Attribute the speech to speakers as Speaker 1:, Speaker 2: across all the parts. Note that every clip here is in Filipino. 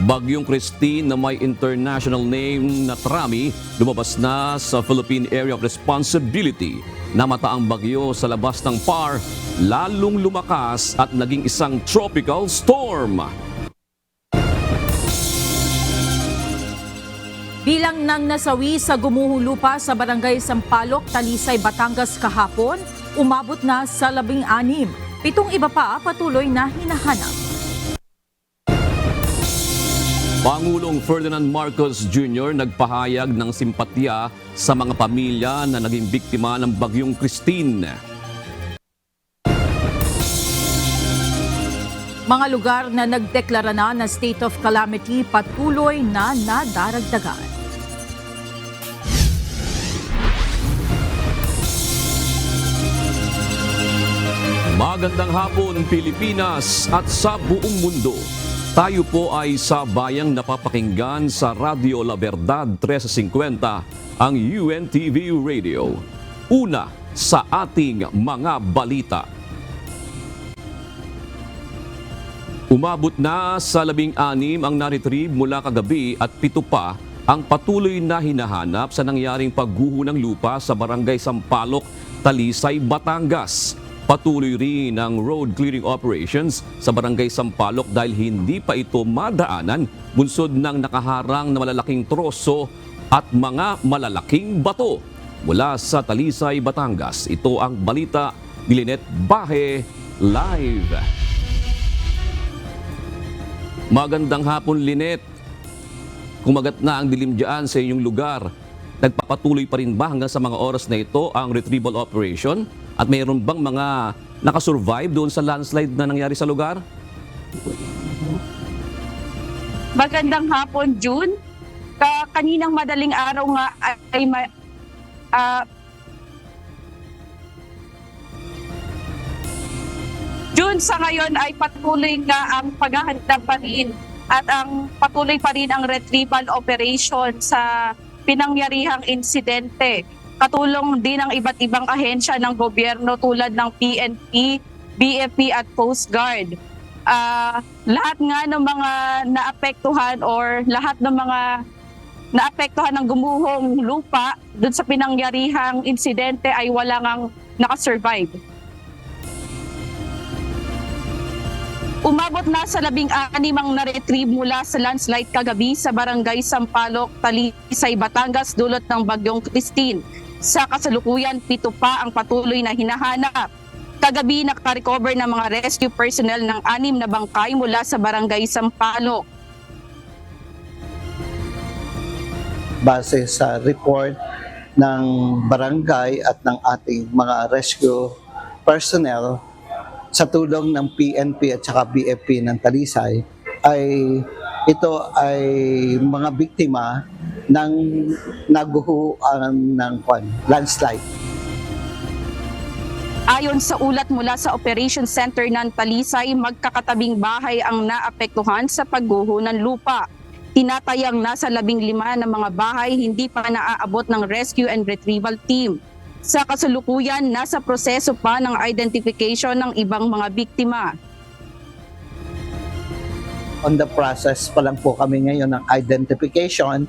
Speaker 1: Bagyong Christine na may international name na Trami lumabas na sa Philippine Area of Responsibility. Namata ang bagyo sa labas ng PAR, lalong lumakas at naging isang tropical storm.
Speaker 2: Bilang nang nasawi sa gumuhong lupa sa Barangay Sampaloc, Talisay, Batangas kahapon, umabot na sa 16. 7 iba pa patuloy na hinahanap.
Speaker 1: Pangulong Ferdinand Marcos Jr. nagpahayag ng simpatya sa mga pamilya na naging biktima ng Bagyong Christine.
Speaker 2: Mga lugar na nagdeklara na ng state of calamity patuloy na nadaragdagan.
Speaker 1: Magandang hapon Pilipinas at sa buong mundo. Tayo po ay sa bayang napapakinggan sa Radio La Verdad 1350, ang UNTV Radio. Una sa ating mga balita. Umabot na sa 16 ang na-retrieve mula kagabi at 7 pa ang patuloy na hinahanap sa nangyaring pagguho ng lupa sa Barangay Sampaloc, Talisay, Batangas. Patuloy rin ang road clearing operations sa Barangay Sampaloc dahil hindi pa ito madaanan bunsod ng nakaharang na malalaking troso at mga malalaking bato. Mula sa Talisay, Batangas, ito ang balita ni Lynette Bahe live. Magandang hapon, Lynette. Kumagat na ang dilim dyan sa inyong lugar. Nagpapatuloy pa rin ba hanggang sa mga oras na ito ang retrieval operation? At mayroon bang mga nakasurvive doon sa landslide na nangyari sa lugar?
Speaker 3: Magandang hapon, June. Kaninang madaling araw nga ay June, sa ngayon ay patuloy nga ang paghahanda pa rin at ang patuloy pa rin ang retrieval operation sa pinangyarihang insidente. Katulong din ang iba't ibang ahensya ng gobyerno tulad ng PNP, BFP at Coast Guard. Lahat nga ng mga naapektuhan or lahat ng mga naapektuhan ng gumuhong lupa doon sa pinangyarihang insidente ay wala ngang nakasurvive. Umabot na sa 16 ang na-retrieve mula sa landslide kagabi sa Barangay Sampaloc, Talisay, Batangas dulot ng Bagyong Christine. Sa kasalukuyan, 7 pa ang patuloy na hinahanap. Kagabi, nakarecover ng mga rescue personnel ng 6 na bangkay mula sa Barangay Sampaloc.
Speaker 4: Base sa report ng barangay at ng ating mga rescue personnel, sa tulong ng PNP at saka BFP ng Talisay, ito ay mga biktima ng naguhuan ng landslide.
Speaker 3: Ayon sa ulat mula sa Operation Center ng Talisay, magkakatabing bahay ang naapektuhan sa pagguho ng lupa. Tinatayang nasa 15 na mga bahay hindi pa naaabot ng rescue and retrieval team. Sa kasalukuyan, nasa proseso pa ng identification ng ibang mga biktima.
Speaker 4: On the process pa lang po kami ngayon ng identification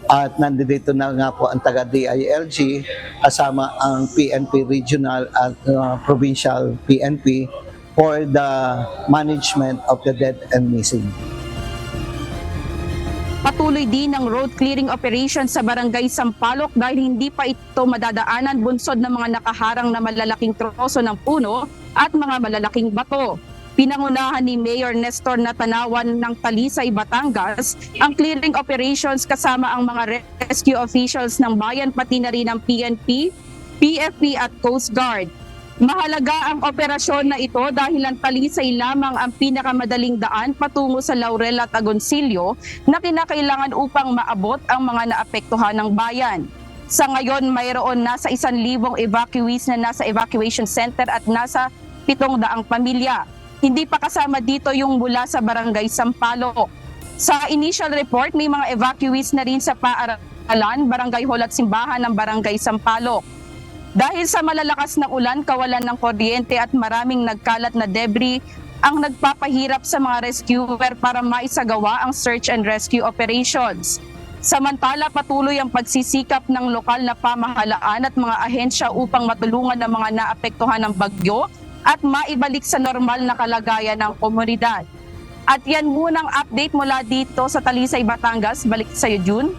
Speaker 4: at nandito na nga po ang taga-DILG kasama ang PNP Regional at Provincial PNP for the management of the dead and missing.
Speaker 3: Patuloy din ang road clearing operation sa Barangay Sampaloc dahil hindi pa ito madadaanan bunsod ng mga nakaharang na malalaking troso ng puno at mga malalaking bato. Pinangunahan ni Mayor Nestor Natanawan ng Talisay, Batangas ang clearing operations kasama ang mga rescue officials ng bayan pati na rin ng PNP, PFP at Coast Guard. Mahalaga ang operasyon na ito dahil ang Talisay lamang ang pinakamadaling daan patungo sa Laurel at Agoncillo na kinakailangan upang maabot ang mga naapektuhan ng bayan. Sa ngayon, mayroon nasa 1,000 evacuees na nasa evacuation center at nasa 700 pamilya. Hindi pa kasama dito yung mula sa Barangay Sampaloc. Sa initial report, may mga evacuees na rin sa Paaralan, Barangay Hall at Simbahan ng Barangay Sampaloc. Dahil sa malalakas na ulan, kawalan ng kuryente at maraming nagkalat na debris, ang nagpapahirap sa mga rescuer para maisagawa ang search and rescue operations. Samantala, patuloy ang pagsisikap ng lokal na pamahalaan at mga ahensya upang matulungan ang mga naapektuhan ng bagyo at maibalik sa normal na kalagayan ng komunidad. At yan munang update mula dito sa Talisay, Batangas. Balik sa iyo, June.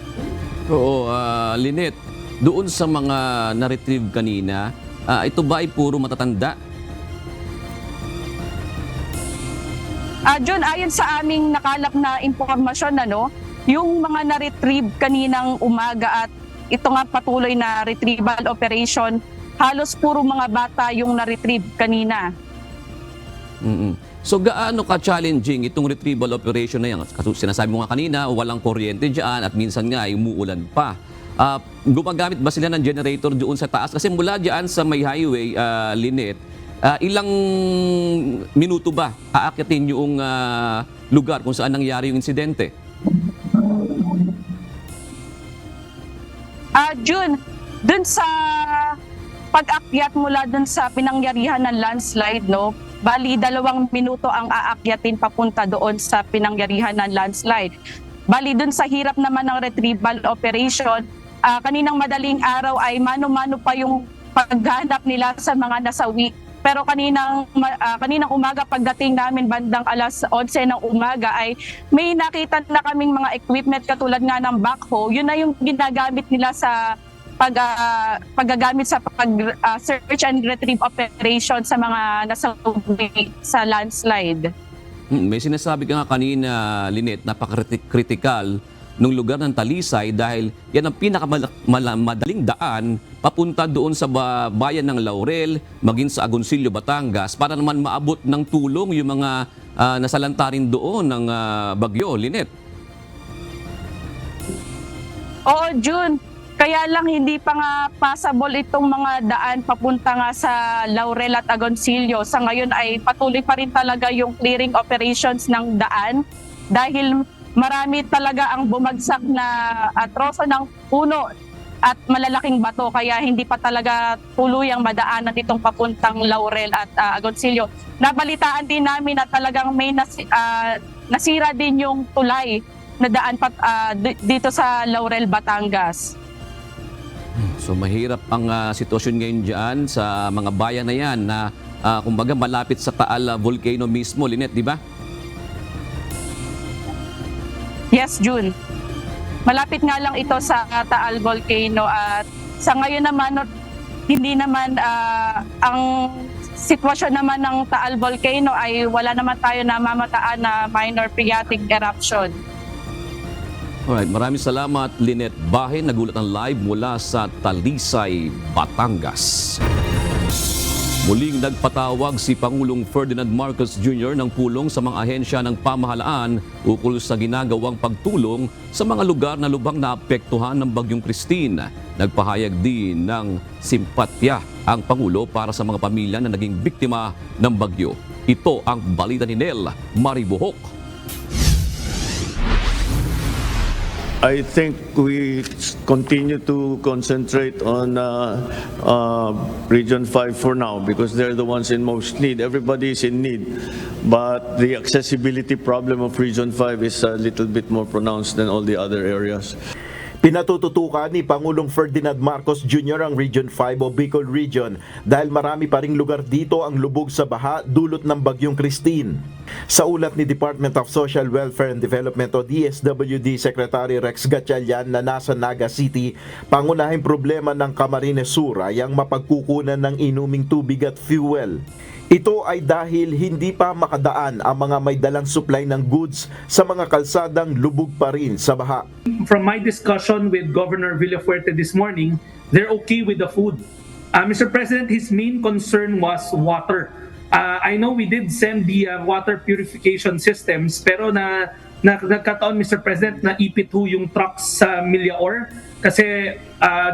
Speaker 1: Oo, Lynette, doon sa mga na-retrieve kanina, ito ba ay puro matatanda?
Speaker 3: June, ayon sa aming nakalap na impormasyon, yung mga na-retrieve kaninang umaga at ito nga patuloy na retrieval operation, halos puro mga bata yung na-retrieve kanina.
Speaker 1: So gaano ka-challenging itong retrieval operation na yan? Kasi sinasabi mo nga kanina, walang kuryente dyan at minsan nga ay umuulan pa. Gumagamit ba sila ng generator doon sa taas? Kasi mula dyan sa may highway, Lynette, ilang minuto ba aakyatin yung lugar kung saan nangyari yung insidente?
Speaker 3: June, dun sa pag-akyat mula dun sa pinangyarihan ng landslide, bali 2 minuto ang aakyatin papunta doon sa pinangyarihan ng landslide. Bali dun sa hirap naman ng retrieval operation, kaninang madaling araw ay mano-mano pa yung paghanap nila sa mga nasawi. Pero kaninang umaga pagdating namin bandang alas 11 ng umaga ay may nakita na kaming mga equipment katulad nga ng backhoe. Yun na yung ginagamit nila sa paggagamit sa search and retrieve operation sa mga nasawi sa landslide.
Speaker 1: May sinasabi ka nga kanina, Lynette, napaka-critical ng lugar ng Talisay dahil yan ang pinakamadaling daan papunta doon sa bayan ng Laurel, maging sa Agoncillo, Batangas, para naman maabot ng tulong yung mga nasalanta rin doon ng bagyo, Lynette.
Speaker 3: Oo, June. Kaya lang hindi pa nga possible itong mga daan papunta nga sa Laurel at Agoncillo. Sa ngayon ay patuloy pa rin talaga yung clearing operations ng daan dahil marami talaga ang bumagsak na troso ng puno at malalaking bato kaya hindi pa talaga tuluyang madaanan itong papuntang Laurel at Agoncillo. Nabalitaan din namin na talagang may nasira din yung tulay na daan dito sa Laurel, Batangas.
Speaker 1: So mahirap ang sitwasyon ngayon dyan sa mga bayan na yan na kumbaga malapit sa Taal Volcano mismo, Lynette, di ba?
Speaker 3: Yes, June. Malapit nga lang ito sa Taal Volcano at sa ngayon naman hindi naman ang sitwasyon naman ng Taal Volcano ay wala naman tayo namamataan na minor phreatic eruption.
Speaker 1: Alright, maraming salamat, Lynette Bahen, nagulat ng live mula sa Talisay, Batangas. Muling nagpatawag si Pangulong Ferdinand Marcos Jr. ng pulong sa mga ahensya ng pamahalaan ukol sa ginagawang pagtulong sa mga lugar na lubhang naapektuhan ng Bagyong Christine. Nagpahayag din ng simpatya ang Pangulo para sa mga pamilya na naging biktima ng bagyo. Ito ang balita ni Nel Maribuhok.
Speaker 5: I think we continue to concentrate on Region 5 for now because they're the ones in most need. Everybody is in need, but the accessibility problem of Region 5 is a little bit more pronounced than all the other areas.
Speaker 6: Pinatututukan ni Pangulong Ferdinand Marcos Jr. ang Region 5 o Bicol Region dahil marami pa ring lugar dito ang lubog sa baha dulot ng Bagyong Christine. Sa ulat ni Department of Social Welfare and Development o DSWD Secretary Rex Gatchalian na nasa Naga City, pangunahing problema ng Camarines Sur ay ang mapagkukunan ng inuming tubig at fuel. Ito ay dahil hindi pa makadaan ang mga may dalang supply ng goods sa mga kalsadang lubog pa rin sa baha.
Speaker 7: From my discussion with Governor Villafuerte this morning, they're okay with the food. Mr. President, his main concern was water. I know we did send the water purification systems, pero nagkataon, Mr. President, na ipit ho yung trucks sa Millaor kasi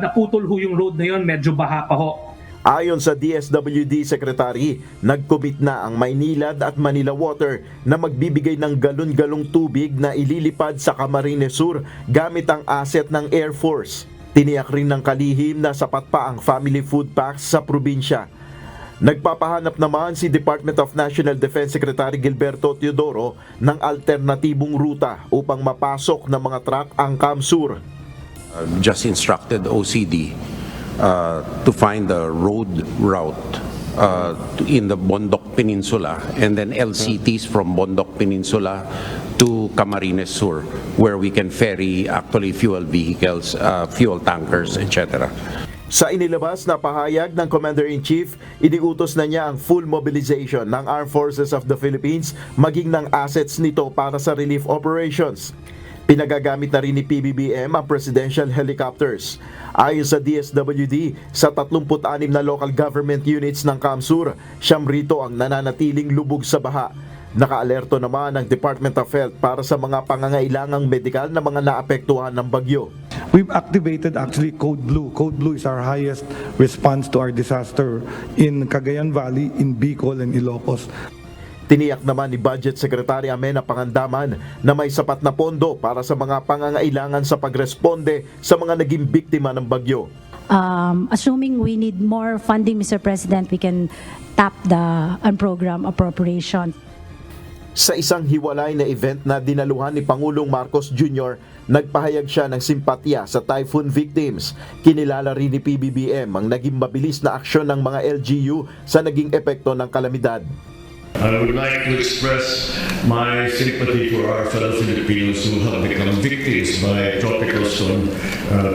Speaker 7: naputol ho yung road na yun, medyo baha pa ho.
Speaker 6: Ayon sa DSWD Secretary, nag-commit na ang Maynilad at Manila Water na magbibigay ng galon-galong tubig na ililipad sa Camarines Sur gamit ang asset ng Air Force. Tiniyak rin ng kalihim na sapat pa ang family food packs sa probinsya. Nagpapahanap naman si Department of National Defense Secretary Gilberto Teodoro ng alternatibong ruta upang mapasok ng mga truck ang Kamsur.
Speaker 8: Just instructed OCD to find a road route in the Bondok Peninsula and then LCTs from Bondok Peninsula to Camarines Sur, where we can ferry actually fuel vehicles, fuel tankers, etc.
Speaker 6: Sa inilabas na pahayag ng Commander-in-Chief, iniutos na niya ang full mobilization ng Armed Forces of the Philippines maging ng assets nito para sa relief operations. Pinagagamit na rin ni PBBM ang presidential helicopters. Ayon sa DSWD, sa 36 na local government units ng Kamsur, 9 rito ang nananatiling lubog sa baha. Nakaalerto naman ang Department of Health para sa mga pangangailangang medikal na mga naapektuhan ng bagyo.
Speaker 9: We've activated actually Code Blue. Code Blue is our highest response to our disaster in Cagayan Valley, in Bicol, and Ilocos.
Speaker 6: Tiniyak naman ni Budget Secretary Amena Pangandaman na may sapat na pondo para sa mga pangangailangan sa pagresponde sa mga naging biktima ng bagyo.
Speaker 10: Assuming we need more funding, Mr. President, we can tap the program appropriation.
Speaker 6: Sa isang hiwalay na event na dinaluhan ni Pangulong Marcos Jr., nagpahayag siya ng simpatya sa typhoon victims. Kinilala rin ni PBBM ang naging mabilis na aksyon ng mga LGU sa naging epekto ng kalamidad.
Speaker 11: I would like to express my sympathy for our fellow Filipinos who have become victims by Tropical Storm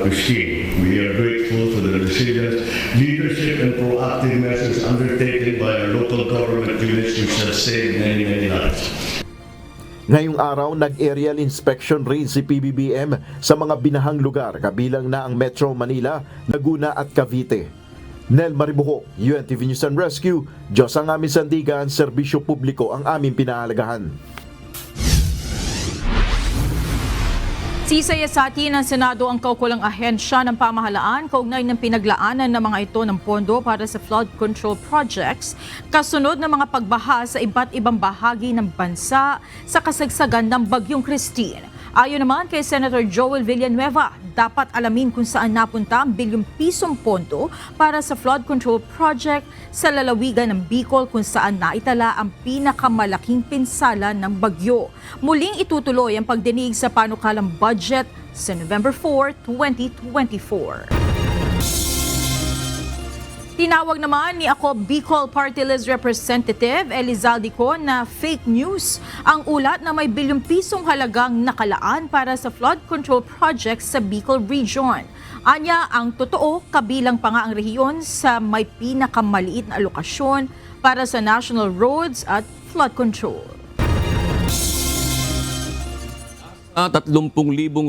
Speaker 11: Christine. We are grateful for the resilient leadership and proactive measures undertaken by our local government units which have saved many, many lives.
Speaker 6: Ngayong araw, nag-aerial inspection rin si PBBM sa mga binahang lugar kabilang na ang Metro Manila, Laguna at Cavite. Nel Maribuho, UNTV News and Rescue, Diyos ang aming sandigan, serbisyo publiko ang aming pinahalagahan.
Speaker 2: Sisayasati ng Senado ang kaukulang ahensya ng pamahalaan kaugnay ng pinaglaanan ng mga ito ng pondo para sa flood control projects kasunod ng mga pagbaha sa iba't ibang bahagi ng bansa sa kasagsagan ng Bagyong Christine. Ayon naman kay Senator Joel Villanueva, dapat alamin kung saan napunta ang bilyong pisong pondo para sa flood control project sa lalawigan ng Bicol kung saan naitala ang pinakamalaking pinsala ng bagyo. Muling itutuloy ang pagdinig sa panukalang budget sa November 4, 2024. Tinawag naman ni Ako Bicol Party List Representative Elizalde Co na fake news ang ulat na may bilyong pisong halagang nakalaan para sa flood control project sa Bicol Region. Anya, ang totoo, kabilang pa nga ang rehiyon sa may pinakamaliit na alokasyon para sa national roads at flood control.
Speaker 1: 30,000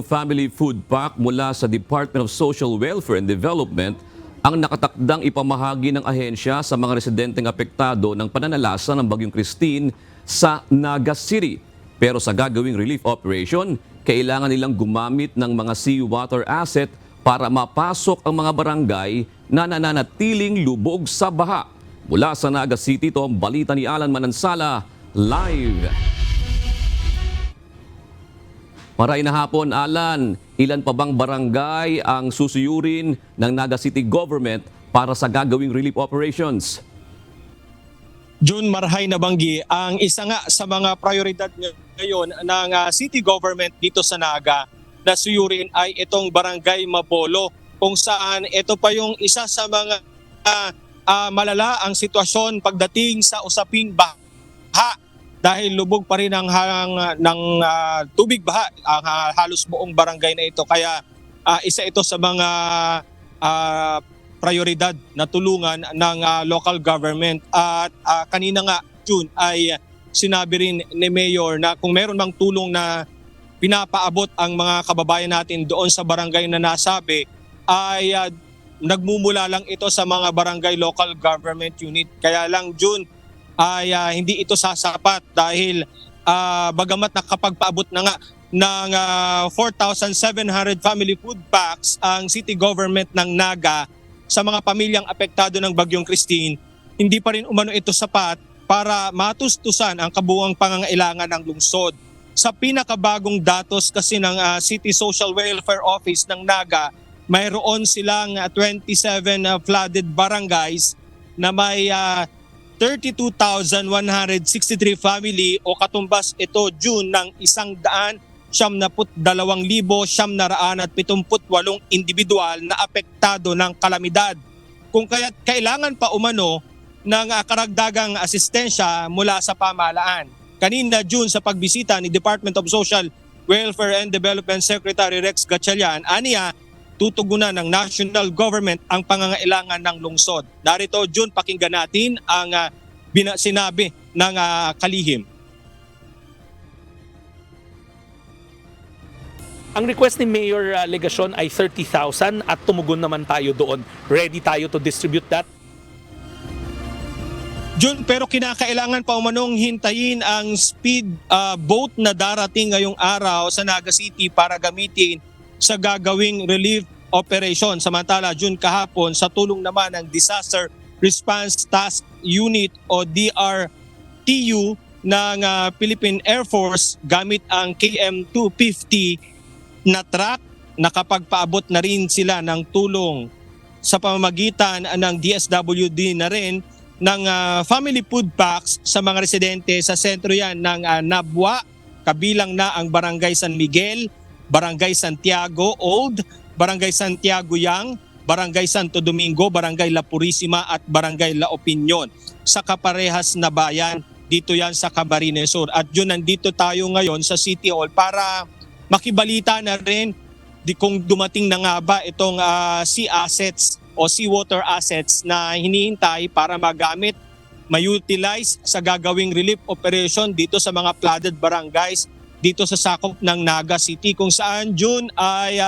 Speaker 1: family food pack mula sa Department of Social Welfare and Development ang nakatakdang ipamahagi ng ahensya sa mga residenteng apektado ng pananalasa ng Bagyong Christine sa Naga City. Pero sa gagawing relief operation, kailangan nilang gumamit ng mga seawater asset para mapasok ang mga barangay na nananatiling lubog sa baha. Mula sa Naga City, ito ang balita ni Alan Manansala, live. Maray na hapon, Alan. Ilan pa bang barangay ang susuyurin ng Naga City Government para sa gagawing relief operations?
Speaker 12: June, marhay na banggi, ang isa nga sa mga prioridad ngayon ng city government dito sa Naga na suyurin ay itong Barangay Mabolo, kung saan ito pa yung isa sa mga malala ang sitwasyon pagdating sa usaping baha. Dahil lubog pa rin ang tubig baha ang halos buong barangay na ito. Kaya isa ito sa mga prioridad na tulungan ng local government. At kanina nga, June, ay sinabi rin ni Mayor na kung meron mang tulong na pinapaabot ang mga kababayan natin doon sa barangay na nasabi, ay nagmumula lang ito sa mga barangay local government unit. Kaya lang, June, ay hindi ito sasapat dahil bagamat nakapagpaabot na nga ng 4,700 family food packs ang city government ng Naga sa mga pamilyang apektado ng Bagyong Christine, hindi pa rin umano ito sapat para matustusan ang kabuuang pangangailangan ng lungsod. Sa pinakabagong datos kasi ng City Social Welfare Office ng Naga, mayroon silang 27 flooded barangays na may 32,163 family o katumbas ito June ng 172,978 individual na apektado ng kalamidad. Kung kaya't kailangan pa umano ng karagdagang asistensya mula sa pamahalaan. Kanina June sa pagbisita ni Department of Social Welfare and Development Secretary Rex Gatchalian, aniya tutugunan ng national government ang pangangailangan ng lungsod. Narito June, pakinggan natin ang sinabi ng kalihim.
Speaker 13: Ang request ni Mayor Legasyon ay 30,000 at tumugon naman tayo doon. Ready tayo to distribute that?
Speaker 12: Jun, pero kinakailangan pa umanong hintayin ang speed boat na darating ngayong araw sa Naga City para gamitin sa gagawing relief operation. Samantala, Jun, kahapon sa tulong naman ng Disaster Response Task Unit o DRTU ng Philippine Air Force gamit ang KM-250 na truck, nakapagpaabot na rin sila ng tulong sa pamamagitan ng DSWD na rin ng family food packs sa mga residente sa sentro yan ng Nabwa, kabilang na ang Barangay San Miguel, Barangay Santiago Old, Barangay Santiago Yang, Barangay Santo Domingo, Barangay La Purisima at Barangay La Opinion sa kaparehas na bayan dito yan sa Camarines Sur. At yun, nandito tayo ngayon sa City Hall para makibalita na rin kung dumating na nga ba itong sea assets o seawater assets na hinihintay para magamit, ma-utilize sa gagawing relief operation dito sa mga flooded barangays dito sa sakop ng Naga City, kung saan June ay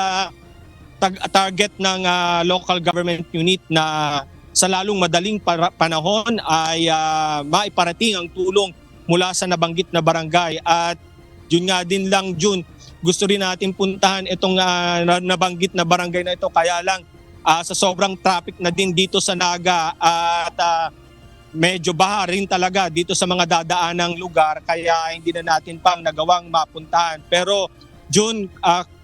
Speaker 12: target ng local government unit na sa lalong madaling panahon ay maiparating ang tulong mula sa nabanggit na barangay. At yun nga din lang June, gusto rin natin puntahan itong nabanggit na barangay na ito, kaya lang sa sobrang traffic na din dito sa Naga at medyo baha rin talaga dito sa mga dadaanang lugar, kaya hindi na natin pang nagawang mapuntahan. Pero June,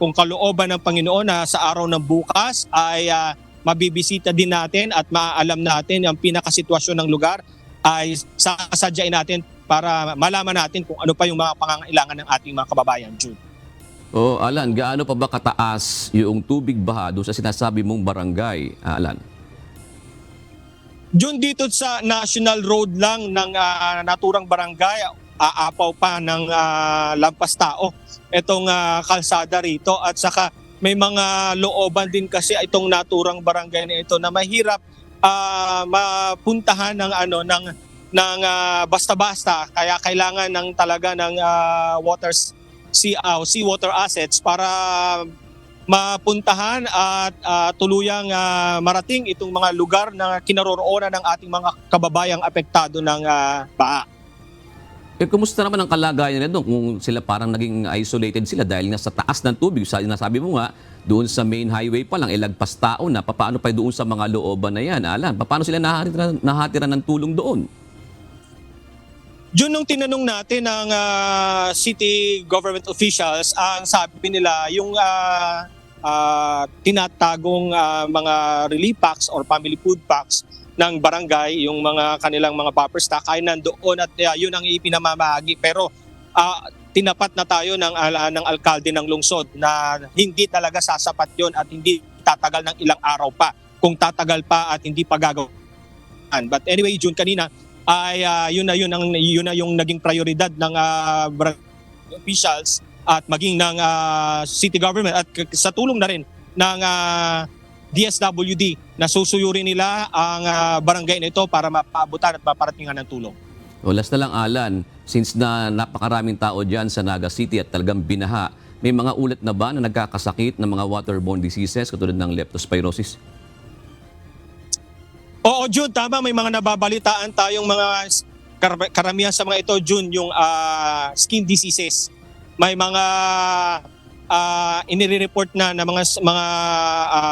Speaker 12: kung kalooban ng Panginoon na sa araw ng bukas ay mabibisita din natin at maaalam natin ang pinakasitwasyon ng lugar, ay sasadyain natin para malaman natin kung ano pa yung mga pangangailangan ng ating mga kababayan, June.
Speaker 1: Alan, gaano pa ba kataas yung tubig baha doon sa sinasabi mong barangay, Alan?
Speaker 12: June, dito sa National Road lang ng naturang barangay, aapaw pa ng lampas tao itong kalsada rito, at saka may mga looban din kasi itong naturang barangay na ito na mahirap mapuntahan ng basta-basta, kaya kailangan ng talaga ng seawater assets para mapuntahan at tuluyang marating itong mga lugar na kinaroroonan ng ating mga kababayang apektado ng baha.
Speaker 1: Kumusta naman ang kalagayan nila doon kung sila parang naging isolated sila dahil nga sa taas ng tubig? Nasabi mo nga, doon sa main highway pa lang, lagpas tao na. Paano pa doon sa mga looban na yan, Alan? Paano sila nahatira ng tulong doon?
Speaker 12: Yun, nung tinanong natin ng city government officials, ang sabi nila yung tinatagong mga relief packs or family food packs ng barangay, yung mga kanilang mga buffer stock ay nandoon at yun ang ipinamamahagi. Pero tinapat na tayo ng alkalde ng lungsod na hindi talaga sasapat yun at hindi tatagal ng ilang araw pa kung tatagal pa at hindi pa gagawin. But anyway, June, kanina ay yun na yung naging prioridad ng officials at maging ng city government at sa tulong na rin ng DSWD na susuyurin nila ang barangay na ito para mapaabutan at maparatingan ng tulong.
Speaker 1: Last na lang, Alan, since na napakaraming tao dyan sa Naga City at talagang binaha, may mga ulat na ba na nagkakasakit ng mga waterborne diseases katulad ng leptospirosis?
Speaker 12: Oo, June, tama. May mga nababalitaan tayong mga karamihan sa mga ito, June, yung skin diseases. May mga inire-report na mga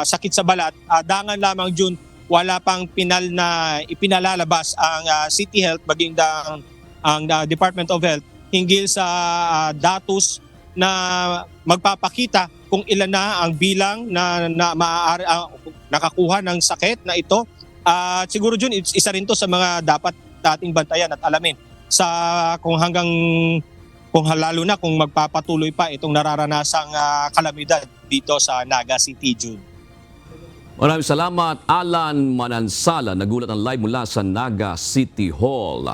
Speaker 12: sakit sa balat. Dangan lamang, June, wala pang ipinalalabas ang City Health maging ang Department of Health hinggil sa datos na magpapakita kung ilan na ang bilang na maaari nakakuha ng sakit na ito At siguro Jun, isa rin to sa mga dapat nating bantayan at alamin sa kung lalo na kung magpapatuloy pa itong nararanasang kalamidad dito sa Naga City, June.
Speaker 1: Maraming salamat, Alan Manansala. Nagulat ang live mula sa Naga City Hall.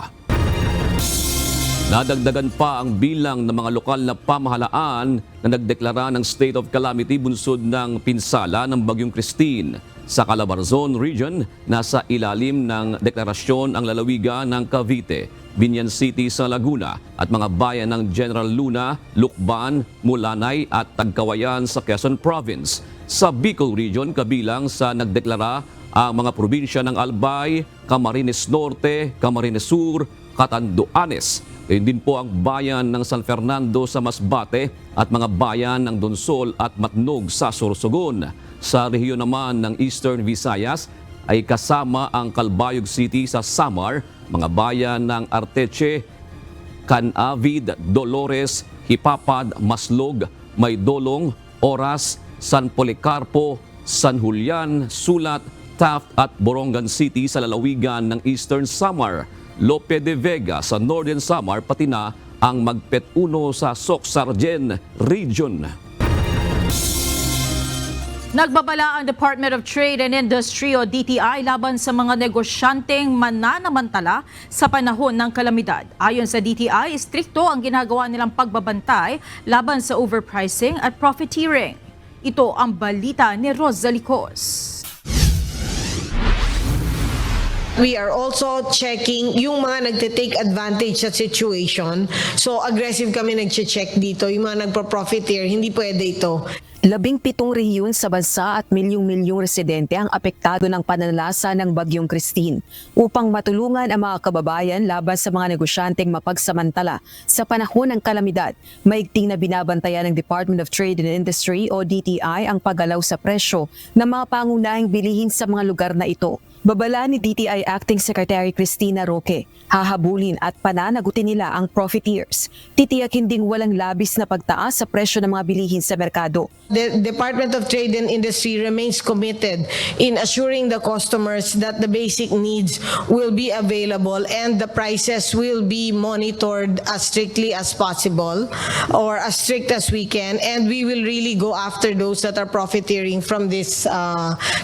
Speaker 1: Nadagdagan pa ang bilang ng mga lokal na pamahalaan na nagdeklara ng state of calamity bunsod ng pinsala ng Bagyong Christine. Sa Calabarzon Region, nasa ilalim ng deklarasyon ang lalawigan ng Cavite, Binyan City sa Laguna at mga bayan ng General Luna, Lukban, Mulanay at Tagkawayan sa Quezon Province. Sa Bicol Region, kabilang sa nagdeklara ang mga probinsya ng Albay, Camarines Norte, Camarines Sur, Catanduanes. Gayun din po ang bayan ng San Fernando sa Masbate at mga bayan ng Donsol at Matnog sa Sorsogon. Sa rehiyon naman ng Eastern Visayas ay kasama ang Calbayog City sa Samar, mga bayan ng Arteche, Canavid, Dolores, Hipapad, Maslog, Maydolong, Oras, San Policarpo, San Julian, Sulat, Taft at Borongan City sa lalawigan ng Eastern Samar, Lope de Vega sa Northern Samar, pati na ang Magpet 1 sa Socsargen Region.
Speaker 2: Nagbabala ang Department of Trade and Industry o DTI laban sa mga negosyanteng mananamantala sa panahon ng kalamidad. Ayon sa DTI, istrikto ang ginagawa nilang pagbabantay laban sa overpricing at profiteering. Ito ang balita ni Rosalicos.
Speaker 14: We are also checking yung mga nagte-take advantage sa situation. So aggressive kami nag-check dito. Yung mga nagpa-profiteer, hindi pwede ito.
Speaker 15: 17 rehiyon sa bansa at milyong-milyong residente ang apektado ng pananalasa ng Bagyong Christine. Upang matulungan ang mga kababayan laban sa mga negosyanteng mapagsamantala sa panahon ng kalamidad, maigting na binabantayan ng Department of Trade and Industry o DTI ang paggalaw sa presyo ng mga pangunahing bilihin sa mga lugar na ito. Babala ni DTI Acting Secretary Cristina Roque, hahabulin at pananagutin nila ang profiteers. Titiyakin ding walang labis na pagtaas sa presyo ng mga bilihin sa merkado.
Speaker 14: The Department of Trade and Industry remains committed in assuring the customers that the basic needs will be available and the prices will be monitored as strictly as possible or as strict as we can, and we will really go after those that are profiteering from this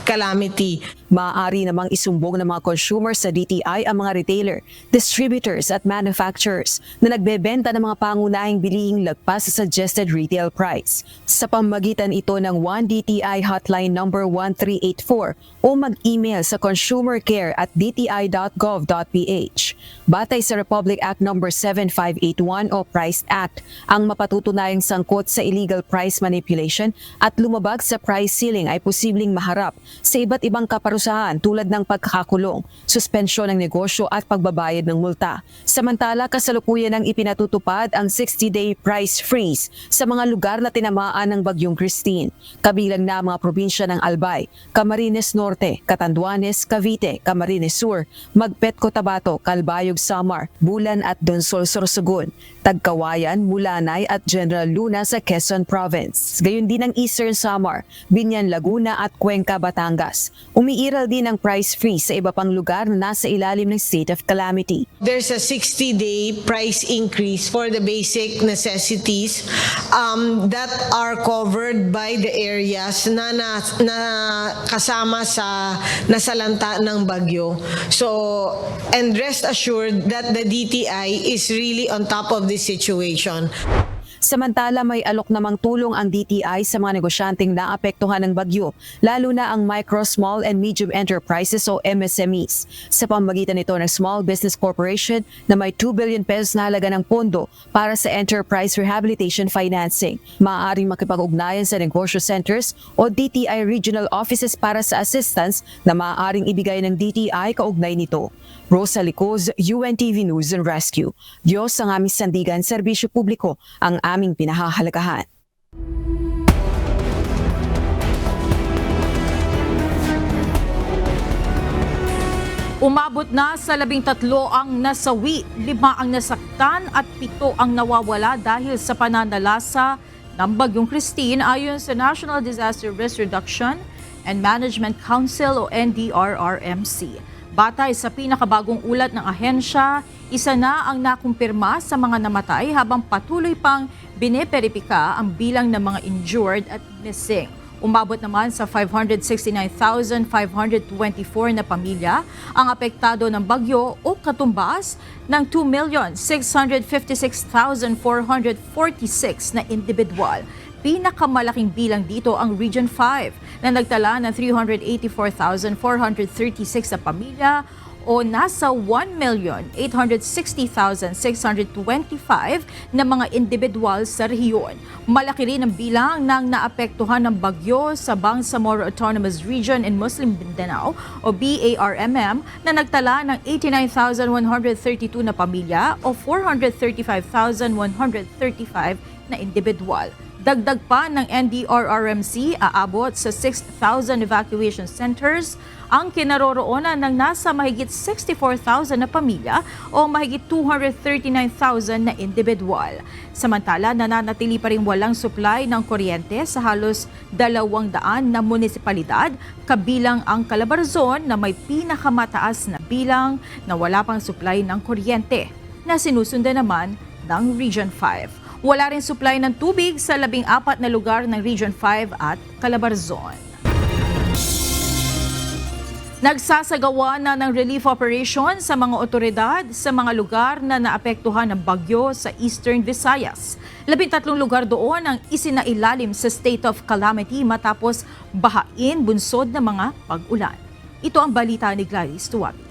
Speaker 14: calamity.
Speaker 15: Maaari namang isumbong ng mga consumers sa DTI ang mga retailer, distributors at manufacturers na nagbebenta ng mga pangunahing bilihing lagpas sa suggested retail price. Sa pamamagitan ito ng 1DTI hotline number 1384 o mag-email sa consumercare@dti.gov.ph. Batay sa Republic Act number 7581 o Price Act, ang mapatutunayang sangkot sa illegal price manipulation at lumabag sa price ceiling ay posibleng maharap sa iba't ibang kaparusahan tulad ng pagkakakulong, suspensyon ng negosyo at pagbabayad ng multa. Samantala, kasalukuyan ang ipinatutupad ang 60-day price freeze sa mga lugar na tinamaan ng Bagyong Christine. Kabilang na mga probinsya ng Albay, Camarines Norte, Catanduanes, Cavite, Camarines Sur, Magpet, Cotabato, Calbayog, Samar, Bulan at Donsol, Sorsogon, Tagkawayan, Mulanay at General Luna sa Quezon Province. Gayon din ang Eastern Samar, Binyan, Laguna at Cuenca, Batangas. Umiiral din ang price freeze sa iba pang lugar na nasa ilalim ng state of calamity.
Speaker 14: There's a 60-day price increase for the basic necessities that are covered by the areas na kasama sa nasalanta ng bagyo. So, and rest assured that the DTI is really on top of this situation.
Speaker 15: Samantala, may alok namang tulong ang DTI sa mga negosyanteng naapektuhan ng bagyo, lalo na ang micro, small and medium enterprises o MSMEs. Sa pamamagitan nito ng Small Business Corporation na may 2 billion pesos na halaga ng pondo para sa enterprise rehabilitation financing. Maaaring makipag-ugnayan sa negosyo centers o DTI regional offices para sa assistance na maaaring ibigay ng DTI kaugnay nito. Rosalicos, UNTV News and Rescue. Diyos ang aming sandigan, serbisyo publiko ang aming pinahahalagahan.
Speaker 2: Umabot na sa 13 ang nasawi, 5 ang nasaktan at 7 ang nawawala dahil sa pananalasa ng Bagyong Christine ayon sa National Disaster Risk Reduction and Management Council o NDRRMC. Batay sa pinakabagong ulat ng ahensya, isa na ang nakumpirma sa mga namatay habang patuloy pang biniperipika ang bilang ng mga injured at missing. Umabot naman sa 569,524 na pamilya ang apektado ng bagyo o katumbas ng 2,656,446 na individual. Pinakamalaking bilang dito ang Region 5 na nagtala ng 384,436 na pamilya o nasa 1,860,625 na mga individual sa rehiyon. Malaki rin ang bilang ng naapektuhan ng bagyo sa Bangsamoro Autonomous Region in Muslim Mindanao o BARMM na nagtala ng 89,132 na pamilya o 435,135 na individual. Dagdag pa ng NDRRMC, aabot sa 6,000 evacuation centers ang kinaroroonan ng nasa mahigit 64,000 na pamilya o mahigit 239,000 na individual. Samantala, nananatili pa rin walang supply ng kuryente sa halos 200 na munisipalidad, kabilang ang Calabarzon na may pinakamataas na bilang na wala pang supply ng kuryente, na sinusundan naman ng Region 5. Wala rin supply ng tubig sa 14 na lugar ng Region 5 at Calabarzon. Nagsasagawa na ng relief operation sa mga otoridad sa mga lugar na naapektuhan ng bagyo sa Eastern Visayas. 13 lugar doon ang isinailalim sa state of calamity matapos bahain bunsod ng mga pag-ulan. Ito ang balita ni Gladys Tuwabi.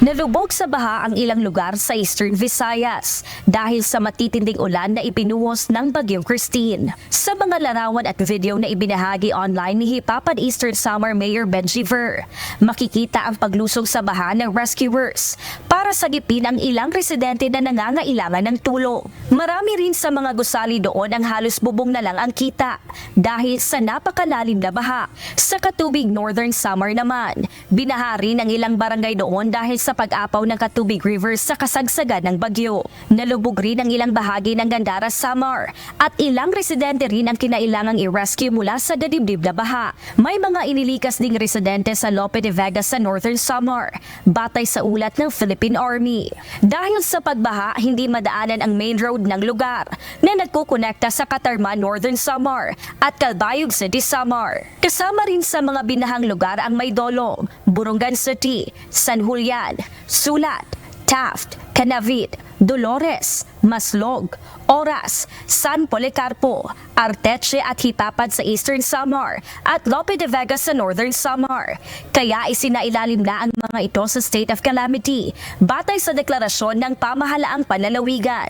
Speaker 16: Nalubog sa baha ang ilang lugar sa Eastern Visayas dahil sa matitinding ulan na ipinuhos ng Bagyong Christine. Sa mga larawan at video na ibinahagi online ni Hipapan Eastern Samar Mayor Benji Ver, makikita ang paglusog sa baha ng rescuers para sagipin ang ilang residente na nangangailangan ng tulong. Marami rin sa mga gusali doon ang halos bubong na lang ang kita dahil sa napakalalim na baha. Sa Katubig Northern Samar naman, binaha rin ang ilang barangay doon dahil sa pag-apaw ng Katubig River sa kasagsagan ng bagyo. Nalubog rin ang ilang bahagi ng Gandara, Samar at ilang residente rin ang kinailangang i-rescue mula sa dadibdib na baha. May mga inilikas ding residente sa Lope de Vega sa Northern Samar, batay sa ulat ng Philippine Army. Dahil sa pagbaha, hindi madaanan ang main road ng lugar na nagkukonekta sa Catarman, Northern Samar at Calbayog City, Samar. Kasama rin sa mga binahang lugar ang Maydolong, Burungan City, San Julian, Sulat, Taft, Cavite, Dolores, Maslog, Oras, San Policarpo, Arteche at Hipapan sa Eastern Samar at Lope de Vega sa Northern Samar. Kaya isinailalim na ang mga ito sa state of calamity batay sa deklarasyon ng pamahalaang panlalawigan.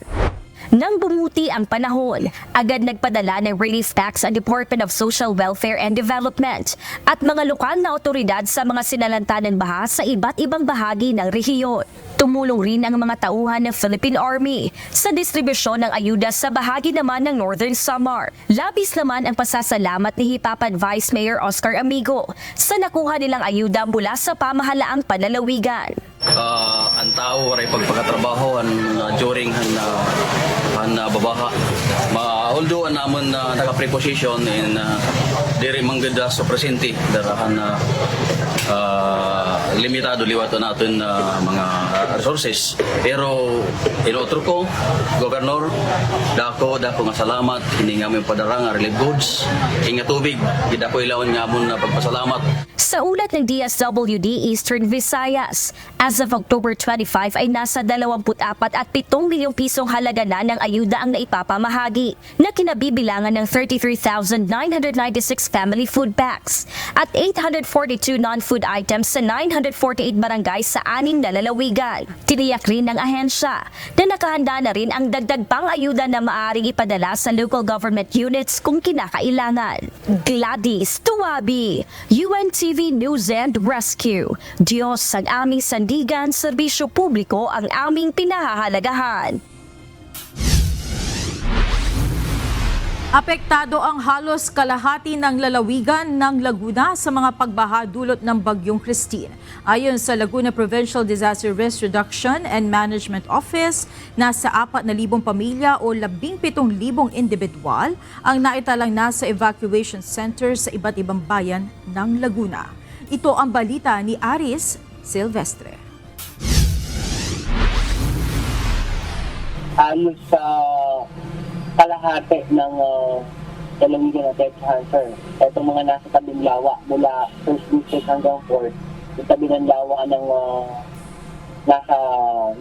Speaker 16: Nang bumuti ang panahon, agad nagpadala ng relief packs ang Department of Social Welfare and Development at mga lokal na otoridad sa mga sinalanta ng baha sa iba't ibang bahagi ng rehiyon. Tumulong rin ang mga tauhan ng Philippine Army sa distribusyon ng ayuda sa bahagi naman ng Northern Samar. Labis naman ang pasasalamat ni Hipapan Vice Mayor Oscar Amigo sa nakuha nilang ayuda mula sa pamahalaang panlalawigan.
Speaker 17: Ang tao ay pagpakatrabaho during babaha. Although naman naka-preposition in diri manggada sa presente darahan limitado liwato natin mga resources. Pero inotro ko, Governor, dako nga salamat hindi nga may padarang relief goods, inga tubig, hindi ko ilawan nga mo na pagpasalamat.
Speaker 16: Sa ulat ng DSWD Eastern Visayas, as of October 25 ay nasa 24 at 7 milyong pisong halaga na ng ayuda ang naipapamahagi na kinabibilangan ng 33,996 family food packs at 842 non-food items sa 948 barangay sa 6 na lalawigan. Tiniyak rin ng ahensya na nakahanda na rin ang dagdag pang ayuda na maaaring ipadala sa local government units kung kinakailangan. Gladys Tuwabi, UNTV News and Rescue. Diyos ang aming sandigan, serbisyo publiko ang aming pinahahalagahan.
Speaker 2: Apektado ang halos kalahati ng lalawigan ng Laguna sa mga pagbaha dulot ng Bagyong Christine. Ayon sa Laguna Provincial Disaster Risk Reduction and Management Office, nasa 4,000 pamilya o 17,000 individual ang naitalang nasa evacuation center sa iba't ibang bayan ng Laguna. Ito ang balita ni Aris Silvestre.
Speaker 18: Halos sa kalahati ng lalawigan ng Texas, sir. Itong mga nasa tabing lawa mula 1st district hanggang 4th, yung tabi ng lawa ng nasa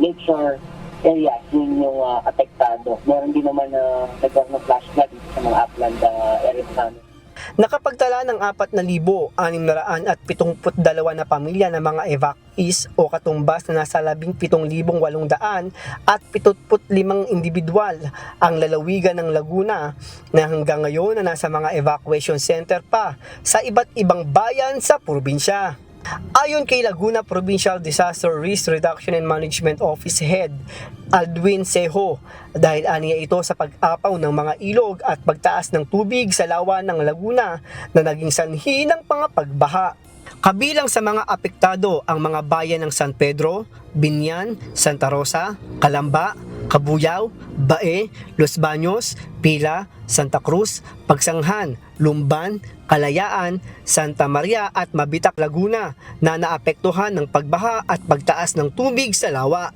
Speaker 18: lakeshore areas, yun yung apektado. Meron din naman nagkaroon ng flash flood sa mga upland areas namin.
Speaker 19: Nakapagtala ng 4,672 na pamilya ng mga evacuees o katumbas na nasa 17,800 at 75 individual ang lalawigan ng Laguna na hanggang ngayon na nasa mga evacuation center pa sa iba't ibang bayan sa probinsya. Ayon kay Laguna Provincial Disaster Risk Reduction and Management Office Head Aldwin Seho, dahil aniya ito sa pag-apaw ng mga ilog at pagtaas ng tubig sa lawa ng Laguna na naging sanhi ng mga pagbaha. Kabilang sa mga apektado ang mga bayan ng San Pedro, Binyan, Santa Rosa, Calamba, Cabuyao, Bae, Los Baños, Pila, Santa Cruz, Pagsanghan, Lumban, Kalayaan, Santa Maria at Mabitak, Laguna na naapektuhan ng pagbaha at pagtaas ng tubig sa lawa.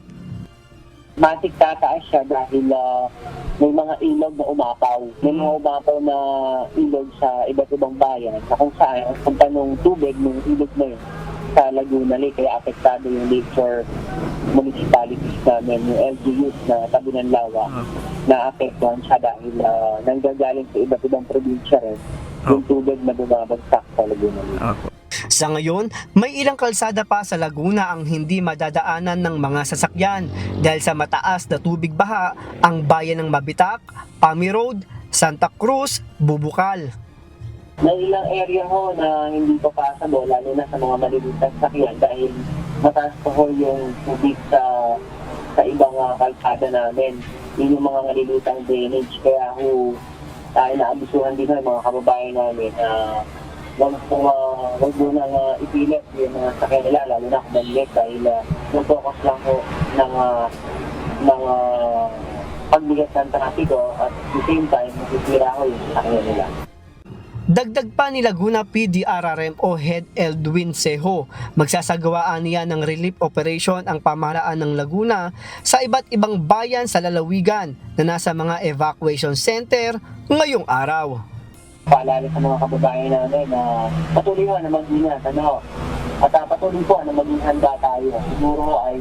Speaker 18: Matik tataas siya dahil may mga ilog na umapaw. May mga umapaw na ilog sa iba't ibang bayan na kung saan ang punta ng tubig ng ilog na yun sa Laguna Lake, kaya apektado yung lakeshore municipalities namin, yung LGUs na tabi ng lawa, na apektuhan siya dahil nanggagaling sa iba't ibang probinsya rin yung tubig na bumabagsak sa Laguna Lake.
Speaker 19: Sa ngayon, may ilang kalsada pa sa Laguna ang hindi madadaanan ng mga sasakyan dahil sa mataas na tubig baha ang bayan ng Mabitak, Pami Road, Santa Cruz, Bubukal.
Speaker 18: May ilang area ho na hindi pa passable, lalo na sa mga malilitang sakyan dahil mataas pa ho yung tubig sa ibang kalsada namin. Yun yung mga malilitang drainage, kaya ho tayo naabisuhan din ng mga kababayan namin na wag mo nang ipilit yung mga sakyan nila, lalo na kung maliit dahil focus lang ho ng pagbigat ng trapiko at at the same time, masisira ho yung sakyan nila.
Speaker 19: Dagdag pa ni Laguna PDRRM o Head Aldwin Seho, magsasagawaan niya ng relief operation ang pamahalaan ng Laguna sa iba't ibang bayan sa lalawigan na nasa mga evacuation center ngayong araw.
Speaker 18: Paalala sa mga kababayan namin na patuloy na mag-ingat, at patuloy po na maging handa tayo. Siguro ay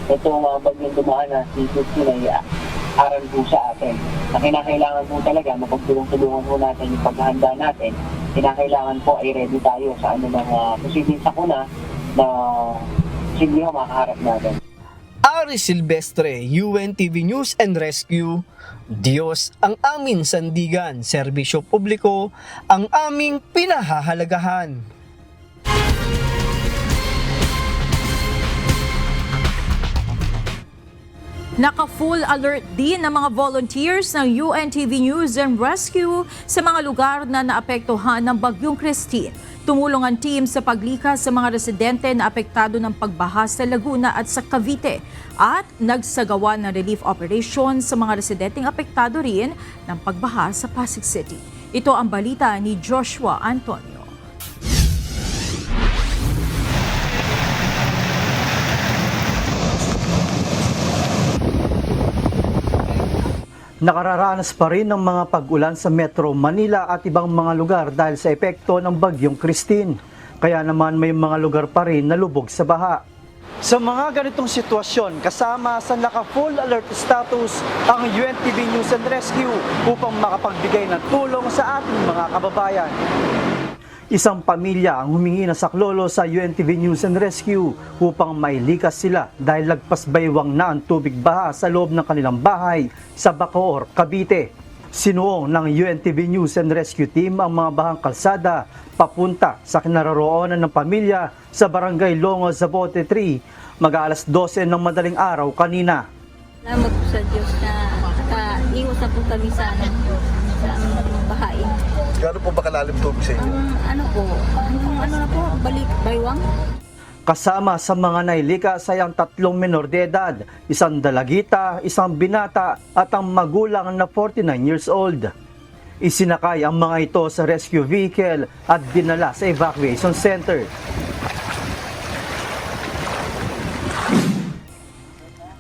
Speaker 18: itong bagyong dumaan na si Christine ay aral po sa atin. Na kinakailangan po talaga, mapagtulong-tulungan po natin yung paghahanda natin. Kinakailangan po ay ready tayo sa posibleng sakuna na posibleng makaharap natin.
Speaker 19: Aris Silvestre, UNTV News and Rescue. Diyos ang aming sandigan, serbisyo publiko ang aming pinahahalagahan.
Speaker 2: Naka-full alert din ng mga volunteers ng UNTV News and Rescue sa mga lugar na naapektuhan ng Bagyong Christine. Tumulong ang team sa paglikas sa mga residente na apektado ng pagbaha sa Laguna at sa Cavite at nagsagawa ng relief operation sa mga residenteng apektado rin ng pagbaha sa Pasig City. Ito ang balita ni Joshua Antonio.
Speaker 20: Nakararanas pa rin ng mga pag-ulan sa Metro Manila at ibang mga lugar dahil sa epekto ng Bagyong Christine. Kaya naman may mga lugar pa rin na lubog sa baha. Sa mga ganitong sitwasyon, kasama sa naka-full alert status ang UNTV News and Rescue upang makapagbigay ng tulong sa ating mga kababayan. Isang pamilya ang humingi ng saklolo sa UNTV News and Rescue upang mailikas sila dahil lagpas baywang na ang tubig baha sa loob ng kanilang bahay sa Bacoor, Cavite. Sinuong ng UNTV News and Rescue Team ang mga bahang kalsada papunta sa kinaroroonan ng pamilya sa Barangay Longo, Zapote 3, mag-aalas 12 ng madaling araw kanina.
Speaker 21: Salamat po sa Diyos na iwas na po kami sa ng bahain.
Speaker 22: Gano'n po ba kalalim tubig sa inyo?
Speaker 21: Ano po, balik, baywang.
Speaker 20: Kasama sa mga nailikas ay ang 3 menor de edad, isang dalagita, isang binata at ang magulang na 49 years old. Isinakay ang mga ito sa rescue vehicle at dinala sa evacuation center.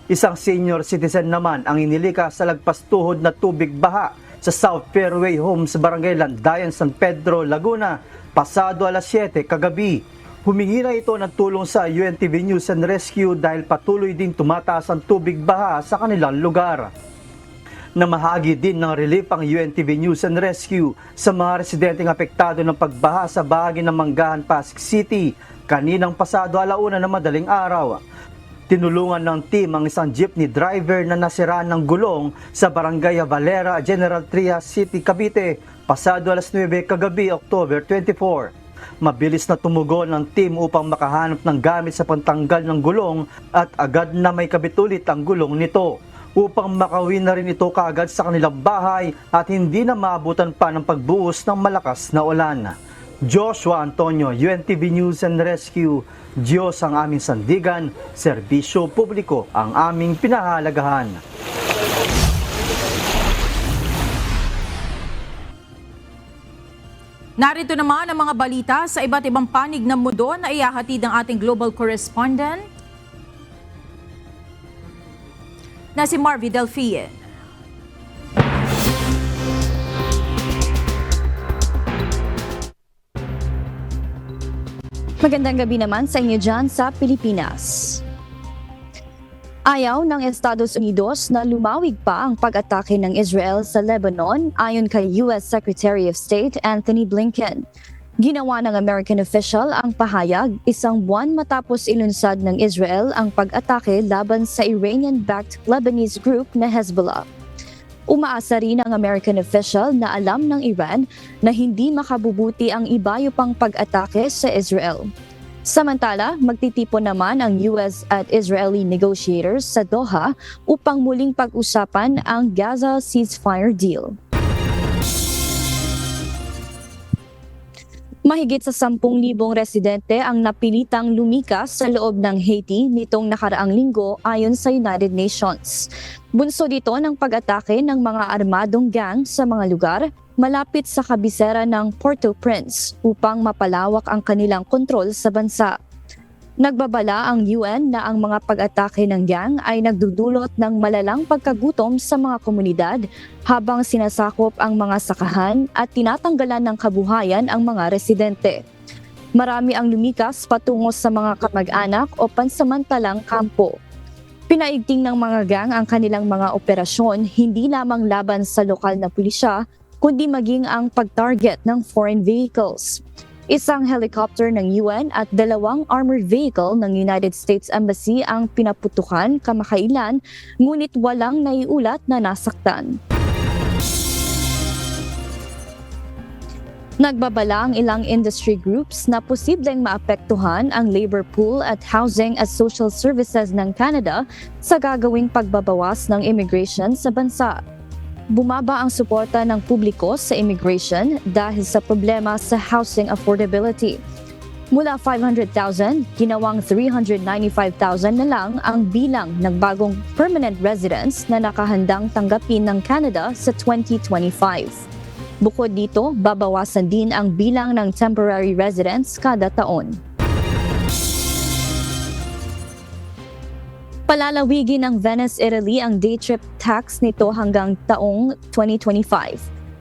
Speaker 20: Isang senior citizen naman ang inilikas sa lagpas tuhod na tubig baha sa South Fairway Home sa Barangay Landayan, San Pedro, Laguna, pasado alas 7 kagabi. Humingi na ito ng tulong sa UNTV News and Rescue dahil patuloy din tumataas ang tubig baha sa kanilang lugar. Namahagi din ng relief ang UNTV News and Rescue sa mga residenteng apektado ng pagbaha sa bahagi ng Manggahan, Pasig City kaninang pasado alauna na madaling araw. Tinulungan ng team ang isang jeepney driver na nasiraan ng gulong sa Barangay Valera, General Trias City, Cavite, pasado alas 9 kagabi, October 24. Mabilis na tumugon ng team upang makahanap ng gamit sa pantanggal ng gulong at agad na may kabit ulit ang gulong nito upang makauwi na rin ito kaagad sa kanilang bahay at hindi na maabutan pa ng pagbuhos ng malakas na ulan. Joshua Antonio, UNTV News and Rescue. Diyos ang aming sandigan, serbisyo publiko ang aming pinahalagahan.
Speaker 2: Narito naman ang mga balita sa iba't ibang panig ng mundo na ihahatid ng ating global correspondent na si Marvy Delfie.
Speaker 23: Magandang gabi naman sa inyo dyan sa Pilipinas. Ayaw ng Estados Unidos na lumawig pa ang pag-atake ng Israel sa Lebanon ayon kay US Secretary of State Anthony Blinken. Ginawa ng American official ang pahayag isang buwan matapos ilunsad ng Israel ang pag-atake laban sa Iranian-backed Lebanese group na Hezbollah. Umaasa rin ang American official na alam ng Iran na hindi makabubuti ang ibayo pang pag-atake sa Israel. Samantala, magtitipon naman ang US at Israeli negotiators sa Doha upang muling pag-usapan ang Gaza ceasefire deal. Mahigit sa 10,000 residente ang napilitang lumikas sa loob ng Haiti nitong nakaraang linggo ayon sa United Nations. Bunso dito ng pag-atake ng mga armadong gang sa mga lugar malapit sa kabisera ng Port-au-Prince upang mapalawak ang kanilang kontrol sa bansa. Nagbabala ang UN na ang mga pag-atake ng gang ay nagdudulot ng malalang pagkagutom sa mga komunidad habang sinasakop ang mga sakahan at tinatanggalan ng kabuhayan ang mga residente. Marami ang lumikas patungo sa mga kamag-anak o pansamantalang kampo. Pinaigting ng mga gang ang kanilang mga operasyon hindi lamang laban sa lokal na pulisya, kundi maging ang pag-target ng foreign vehicles. Isang helicopter ng UN at 2 armored vehicle ng United States Embassy ang pinaputukan kamakailan, ngunit walang naiulat na nasaktan. Nagbabala ang ilang industry groups na posibleng maapektuhan ang labor pool at housing at social services ng Canada sa gagawing pagbabawas ng immigration sa bansa. Bumaba ang suporta ng publiko sa immigration dahil sa problema sa housing affordability. Mula 500,000, ginawang 395,000 na lang ang bilang ng bagong permanent residents na nakahandang tanggapin ng Canada sa 2025. Bukod dito, babawasan din ang bilang ng temporary residents kada taon. Palalawigin ng Venice, Italy ang day trip tax nito hanggang taong 2025.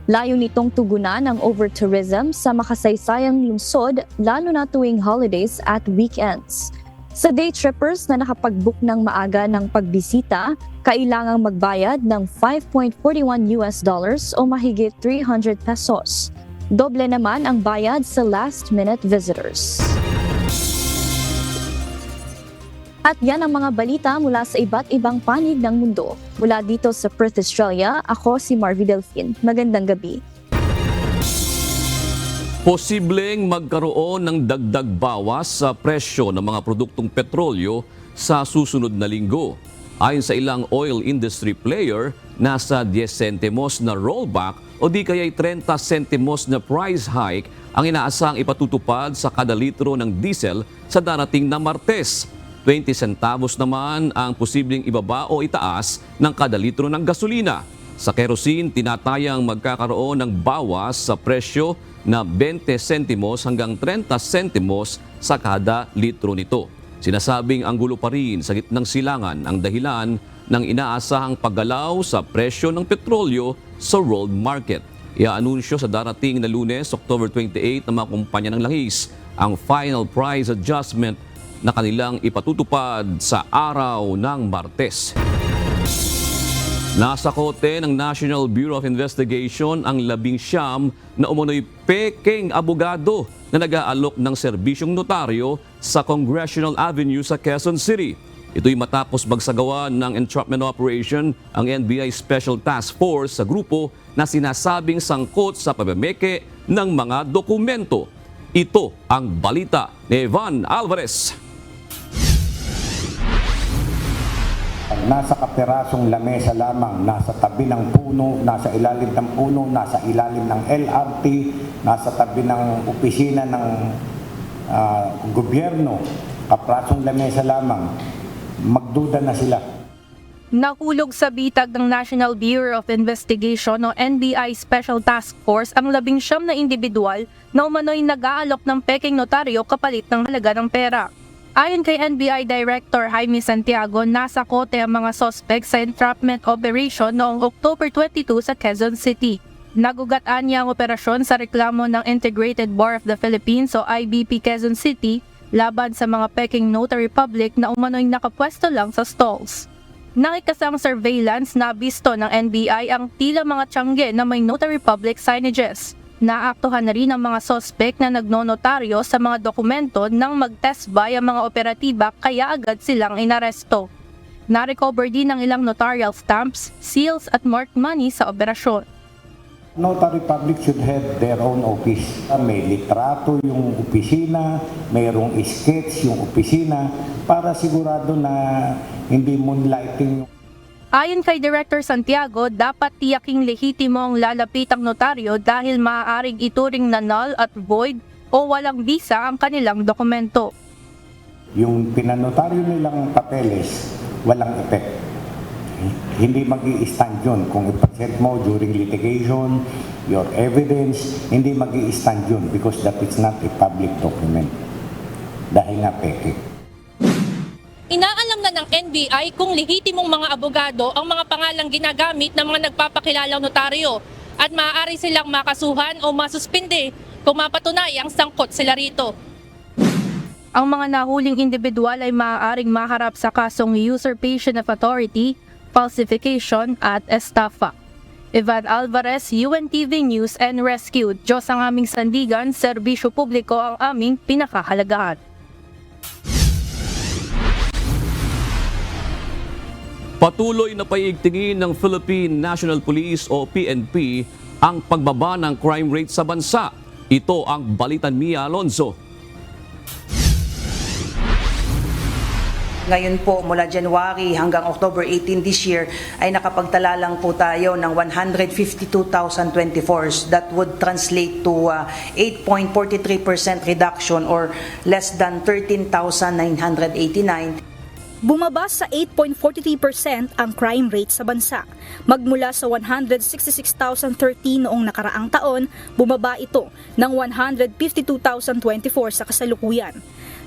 Speaker 23: Layo nitong tugunan ang over-tourism sa makasaysayang lungsod lalo na tuwing holidays at weekends. Sa day trippers na nakapag-book ng maaga ng pagbisita, kailangang magbayad ng $5.41 o mahigit 300 pesos. Doble naman ang bayad sa last-minute visitors. At yan ang mga balita mula sa iba't ibang panig ng mundo. Mula dito sa Perth, Australia, ako si Marvy Delfie. Magandang gabi.
Speaker 1: Posibleng magkaroon ng dagdag bawas sa presyo ng mga produktong petrolyo sa susunod na linggo. Ayon sa ilang oil industry player, nasa 10 centimos na rollback o di kaya'y 30 sentimos na price hike ang inaasang ipatutupad sa kada litro ng diesel sa darating na Martes. 20 centavos naman ang posibleng ibaba o itaas ng kada litro ng gasolina. Sa kerosene, tinatayang magkakaroon ng bawas sa presyo na 20 sentimos hanggang 30 sentimos sa kada litro nito. Sinasabing ang gulo pa rin sa gitnang silangan ang dahilan ng inaasahang paggalaw sa presyo ng petrolyo sa world market. Iaanunsyo sa darating na Lunes, October 28 ng mga kumpanya ng langis ang final price adjustment na kanilang ipatutupad sa araw ng Martes. Nasa kote ng National Bureau of Investigation ang 19 na umunoy peking abogado na nag-aalok ng serbisyong notaryo sa Congressional Avenue sa Quezon City. Ito'y matapos magsagawa ng entrapment operation ang NBI Special Task Force sa grupo na sinasabing sangkot sa pamameke ng mga dokumento. Ito ang balita ni Evan Alvarez.
Speaker 3: Nasa kaperasong lamesa lamang, nasa tabi ng puno, nasa ilalim ng puno, nasa ilalim ng LRT, nasa tabi ng opisina ng gobyerno, kaperasong lamesa lamang, magduda na sila.
Speaker 4: Nahulog sa bitag ng National Bureau of Investigation o NBI Special Task Force ang 19 na individual na umano'y nag-aalok ng peking notaryo kapalit ng halaga ng pera. Ayon kay NBI Director Jaime Santiago, nasa kote ang mga suspect sa entrapment operation noong October 22 sa Quezon City. Nagugat-an niya ang operasyon sa reklamo ng Integrated Bar of the Philippines o IBP Quezon City laban sa mga peking notary public na umano'y nakapwesto lang sa stalls. Nakikasang surveillance na bisto ng NBI ang tila mga tiyangge na may notary public signages. Naaktuhan na rin ang mga sospek na nagnonotaryo sa mga dokumento nang mag-test buy ang mga operatiba kaya agad silang inaresto. Na-recover din ang ilang notarial stamps, seals at marked money sa operasyon.
Speaker 3: Notary public should have their own office. May litrato yung opisina, mayroong sketch yung opisina para sigurado na hindi moonlighting yung...
Speaker 4: Ayon kay Director Santiago, dapat tiyaking lehitimo ang lalapitang notaryo dahil maaaring ituring na null at void o walang visa ang kanilang dokumento.
Speaker 3: Yung pinanotaryo nilang papeles, walang effect. Hindi mag-i-stand yun. Kung ipresent mo during litigation, your evidence, hindi mag-i-stand yun because that is not a public document. Dahil nga peke.
Speaker 4: Inaalam na ng NBI kung lehitimong mga abogado ang mga pangalang ginagamit ng mga nagpapakilalang notaryo at maaari silang makasuhan o masuspinde kung mapatunayang sangkot sila rito. Ang mga nahuling individual ay maaaring maharap sa kasong usurpation of authority, falsification at estafa. Evan Alvarez, UNTV News and Rescue. Diyos ang aming sandigan, serbisyo publiko ang aming pinakahalagahan.
Speaker 1: Patuloy na paiigtingin ng Philippine National Police o PNP ang pagbaba ng crime rate sa bansa. Ito ang balitan Mia Alonzo.
Speaker 5: Ngayon po, mula January hanggang October 18 this year, ay nakapagtala lang po tayo ng 152,024. That would translate to 8.43% reduction or less than 13,989.
Speaker 24: Bumaba sa 8.43% ang crime rate sa bansa. Magmula sa 166,013 noong nakaraang taon, bumaba ito ng 152,024 sa kasalukuyan.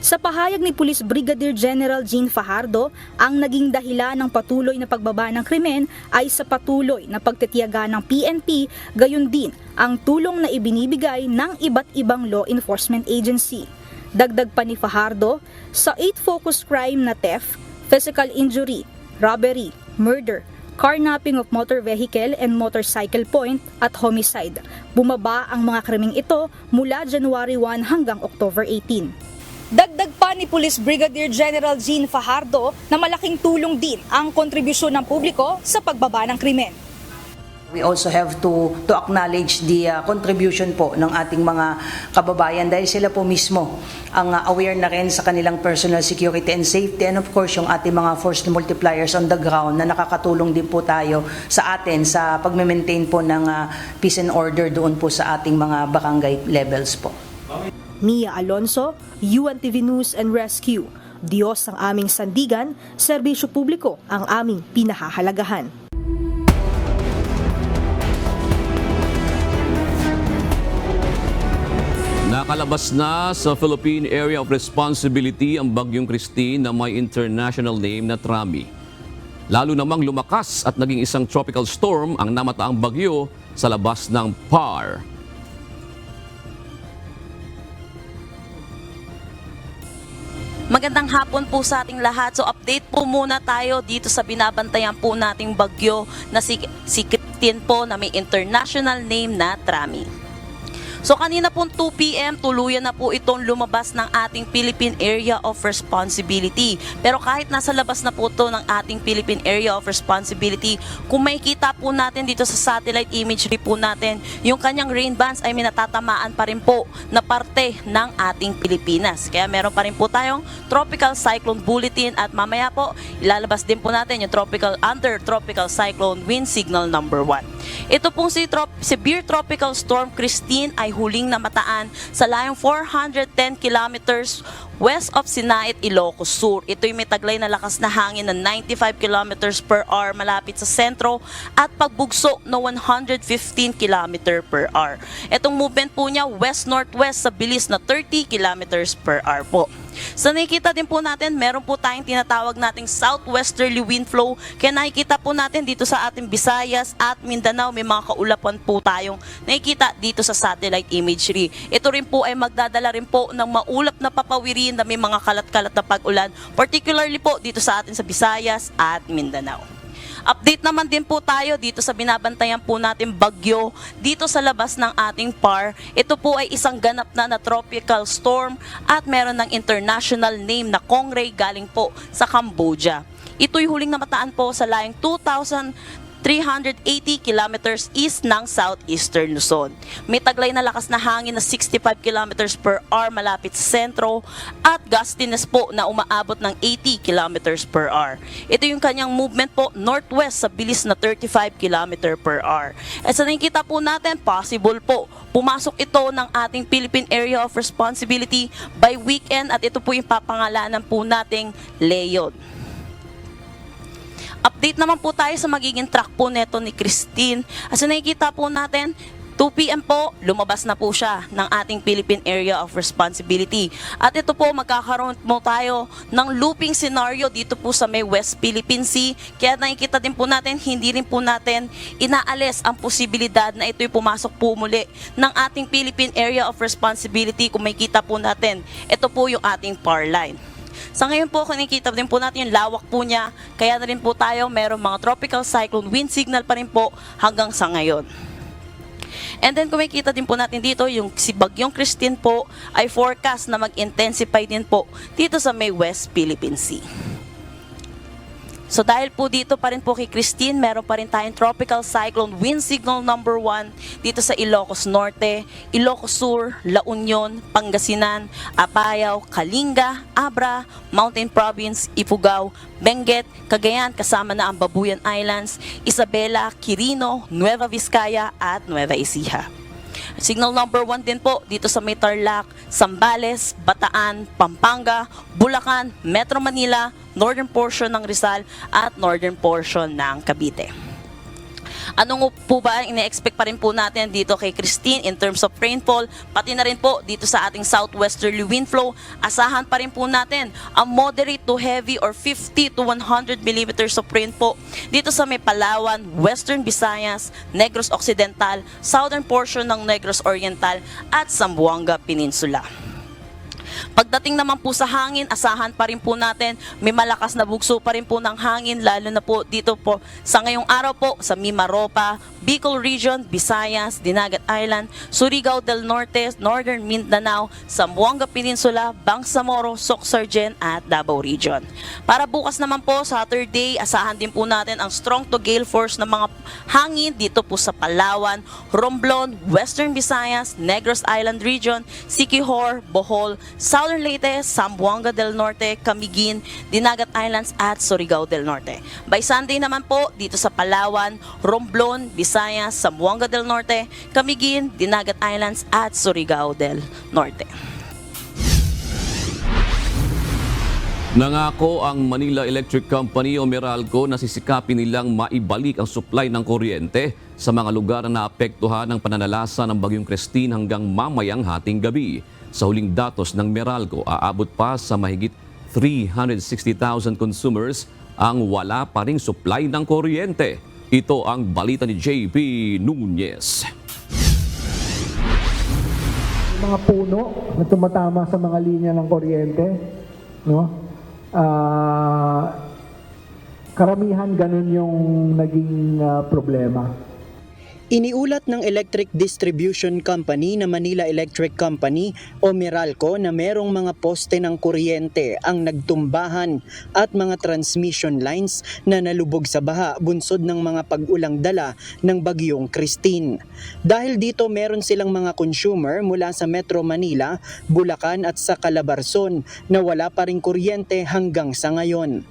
Speaker 24: Sa pahayag ni Police Brigadier General Jean Fajardo, ang naging dahilan ng patuloy na pagbaba ng krimen ay sa patuloy na pagtitiyaga ng PNP, gayon din ang tulong na ibinibigay ng iba't ibang law enforcement agency. Dagdag pa ni Fajardo, sa 8 focus crime na theft, physical injury, robbery, murder, carnapping of motor vehicle and motorcycle point at homicide. Bumaba ang mga krimeng ito mula January 1 hanggang October 18. Dagdag pa ni Police Brigadier General Jean Fajardo na malaking tulong din ang kontribusyon ng publiko sa pagbaba ng krimen.
Speaker 5: We also have to acknowledge the contribution po ng ating mga kababayan dahil sila po mismo ang aware na rin sa kanilang personal security and safety, and of course yung ating mga force multipliers on the ground na nakakatulong din po tayo sa atin sa pag-maintain po ng peace and order doon po sa ating mga barangay levels po.
Speaker 24: Mia Alonso, UNTV News and Rescue. Diyos ang aming sandigan, serbisyo publiko ang aming pinahahalagahan.
Speaker 1: Nakalabas na sa Philippine Area of Responsibility ang Bagyong Christine na may international name na Trami. Lalo namang lumakas at naging isang tropical storm ang namataang bagyo sa labas ng PAR.
Speaker 7: Magandang hapon po sa ating lahat. So update po muna tayo dito sa binabantayan po nating bagyo na si Christine po na may international name na Trami. So kanina pong 2 p.m. tuluyan na po itong lumabas ng ating Philippine Area of Responsibility. Pero kahit nasa labas na po ito ng ating Philippine Area of Responsibility, kung makikita po natin dito sa satellite imagery po natin, yung kanyang rain bands ay may natatamaan pa rin po na parte ng ating Pilipinas. Kaya meron pa rin po tayong Tropical Cyclone Bulletin at mamaya po ilalabas din po natin yung Under Tropical Cyclone Wind Signal number 1. Ito pong Severe Tropical Storm Christine ay huling namataan sa layong 410 kilometers west of Sinait, Ilocos Sur. Ito'y may taglay na lakas na hangin na 95 kilometers per hour malapit sa sentro at pagbugso na 115 kilometers per hour. Itong movement po niya west-northwest sa bilis na 30 kilometers per hour po. Sa nakikita din po natin, meron po tayong tinatawag nating southwesterly wind flow. Kaya nakikita po natin dito sa ating Visayas at Mindanao, may mga kaulapan po tayong nakikita dito sa satellite imagery. Ito rin po ay magdadala rin po ng maulap na papawirin na may mga kalat-kalat na pag-ulan, particularly po dito sa atin sa Visayas at Mindanao. Update naman din po tayo dito sa binabantayan po natin bagyo dito sa labas ng ating PAR. Ito po ay isang ganap na tropical storm at meron ng international name na Kongray galing po sa Cambodia. Ito'y huling namataan po sa layong 2,380 kilometers east ng southeastern Luzon. May taglay na lakas na hangin na 65 kilometers per hour malapit sa sentro at gustiness po na umaabot ng 80 kilometers per hour. Ito yung kanyang movement po northwest sa bilis na 35 kilometers per hour. At sa nakikita po natin, possible po pumasok ito ng ating Philippine Area of Responsibility by weekend at ito po yung papangalanan po nating Leon. Update naman po tayo sa magiging track po neto ni Christine. As nakikita po natin, 2 p.m. po, lumabas na po siya ng ating Philippine Area of Responsibility. At ito po, magkakaroon mo tayo ng looping scenario dito po sa may West Philippine Sea. Kaya nakikita din po natin, hindi rin po natin inaalis ang posibilidad na ito'y pumasok po muli ng ating Philippine Area of Responsibility. Kung makikita po natin, ito po yung ating PAR line. Sa ngayon po, kinikita din po natin yung lawak po niya. Kaya na rin po tayo, merong mga tropical cyclone wind signal pa rin po hanggang sa ngayon. And then kung makikita din po natin dito, yung si Bagyong Christine po ay forecast na mag-intensify din po dito sa may West Philippine Sea. So dahil po dito pa rin po kay Christine, meron pa rin tayong Tropical Cyclone Wind Signal number 1 dito sa Ilocos Norte, Ilocos Sur, La Union, Pangasinan, Apayao, Kalinga, Abra, Mountain Province, Ifugao, Benguet, Cagayan kasama na ang Babuyan Islands, Isabela, Quirino, Nueva Vizcaya at Nueva Ecija. Signal number 1 din po dito sa may Tarlac, Zambales, Bataan, Pampanga, Bulacan, Metro Manila, northern portion ng Rizal at northern portion ng Cavite. Anong po ba ang ine-expect pa rin po natin dito kay Christine in terms of rainfall, pati na rin po dito sa ating southwesterly wind flow? Asahan pa rin po natin ang moderate to heavy or 50 to 100 millimeters of rain po dito sa may Palawan, Western Visayas, Negros Occidental, southern portion ng Negros Oriental at Zamboanga Peninsula. Pagdating naman po sa hangin, asahan pa rin po natin may malakas na bugso pa rin po ng hangin, lalo na po dito po sa ngayong araw po sa Mimaropa, Bicol Region, Visayas, Dinagat Island, Surigao del Norte, Northern Mindanao, Zamboanga Peninsula, Bangsamoro, Sorsogon at Davao Region. Para bukas naman po, Saturday, asahan din po natin ang strong to gale force ng mga hangin dito po sa Palawan, Romblon, Western Visayas, Negros Island Region, Siquijor, Bohol, Southern Leyte, Zamboanga del Norte, Camiguin, Dinagat Islands at Surigao del Norte. By Sunday naman po, dito sa Palawan, Romblon, Visayas, Zamboanga del Norte, Camiguin, Dinagat Islands at Surigao del Norte.
Speaker 1: Nangako ang Manila Electric Company o Meralco na sisikapin nilang maibalik ang supply ng kuryente sa mga lugar na naapektuhan ng pananalasa ng Bagyong Christine hanggang mamayang hating gabi. Sa huling datos ng Meralco, aabot pa sa mahigit 360,000 consumers ang wala pa ring supply ng kuryente. Ito ang balita ni JP Nunez.
Speaker 8: Mga puno na tumatama sa mga linya ng kuryente, no? Karamihan ganun yung naging problema.
Speaker 19: Iniulat ng Electric Distribution Company na Manila Electric Company o Meralco na merong mga poste ng kuryente ang nagtumbahan at mga transmission lines na nalubog sa baha bunsod ng mga pag-ulang dala ng Bagyong Christine. Dahil dito meron silang mga consumer mula sa Metro Manila, Bulacan at sa Calabarzon na wala pa ring kuryente hanggang sa ngayon.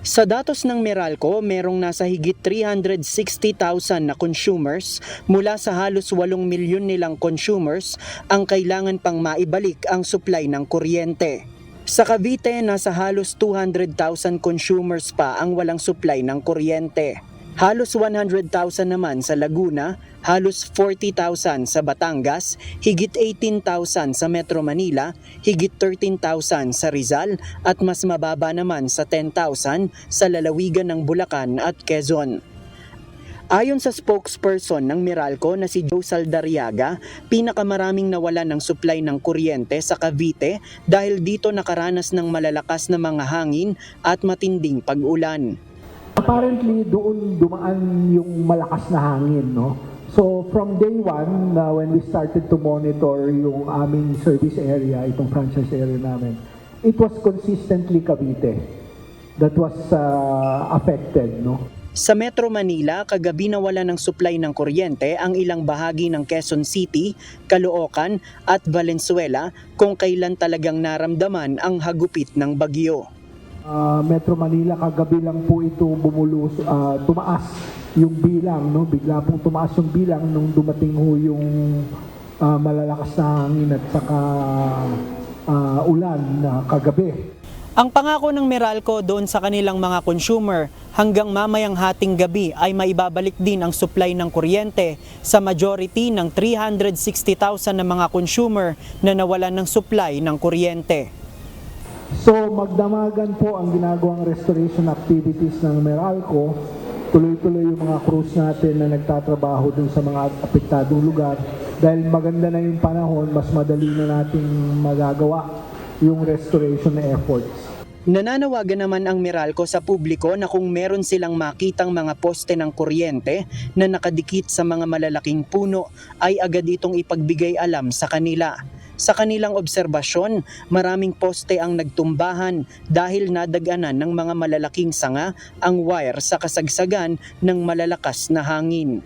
Speaker 19: Sa datos ng Meralco, merong nasa higit 360,000 na consumers mula sa halos 8 milyon nilang consumers ang kailangan pang maibalik ang supply ng kuryente. Sa Cavite, nasa halos 200,000 consumers pa ang walang supply ng kuryente. Halos 100,000 naman sa Laguna, halos 40,000 sa Batangas, higit 18,000 sa Metro Manila, higit 13,000 sa Rizal at mas mababa naman sa 10,000 sa lalawigan ng Bulacan at Quezon. Ayon sa spokesperson ng Meralco na si Joe Saldariaga, pinakamaraming nawalan ng supply ng kuryente sa Cavite dahil dito nakaranas ng malalakas na mga hangin at matinding pag-ulan.
Speaker 8: Apparently, doon dumaan yung malakas na hangin, no? So, from day one, when we started to monitor yung aming service area, itong franchise area namin, it was consistently Cavite that was affected, no?
Speaker 19: Sa Metro Manila, kagabi nawala ng supply ng kuryente ang ilang bahagi ng Quezon City, Caloocan at Valenzuela kung kailan talagang naramdaman ang hagupit ng bagyo.
Speaker 8: Metro Manila, kagabi lang po ito tumaas yung bilang, no? Bigla pong tumaas yung bilang nung dumating ho yung malalakas na hangin at saka ulan na kagabi.
Speaker 19: Ang pangako ng Meralco doon sa kanilang mga consumer, hanggang mamayang hating gabi ay maibabalik din ang supply ng kuryente sa majority ng 360,000 na mga consumer na nawalan ng supply ng kuryente.
Speaker 8: So magdamagan po ang ginagawang restoration activities ng Meralco. Tuloy-tuloy yung mga crews natin na nagtatrabaho dun sa mga apektadong lugar. Dahil maganda na yung panahon, mas madali na nating magagawa yung restoration efforts.
Speaker 19: Nananawagan naman ang Meralco sa publiko na kung meron silang makitang mga poste ng kuryente na nakadikit sa mga malalaking puno ay agad itong ipagbigay alam sa kanila. Sa kanilang obserbasyon, maraming poste ang nagtumbahan dahil nadaganan ng mga malalaking sanga ang wire sa kasagsagan ng malalakas na hangin.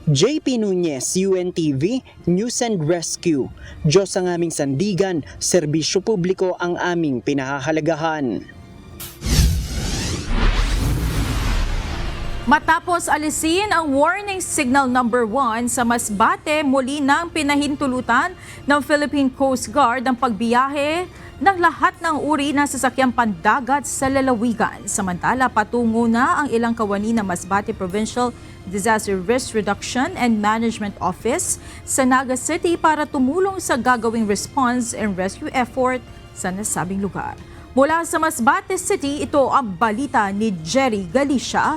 Speaker 19: JP Nunez, UNTV, News and Rescue. Diyos ang aming sandigan, serbisyo publiko ang aming pinahahalagahan.
Speaker 2: Matapos alisin ang warning signal number 1 sa Masbate, muli nang pinahintulutan ng Philippine Coast Guard ang pagbiyahe ng lahat ng uri ng sasakyang pandagat sa lalawigan. Samantala, patungo na ang ilang kawani ng Masbate Provincial Disaster Risk Reduction and Management Office sa Naga City para tumulong sa gagawing response and rescue effort sa nasabing lugar. Mula sa Masbate City, ito ang balita ni Jerry Galicia.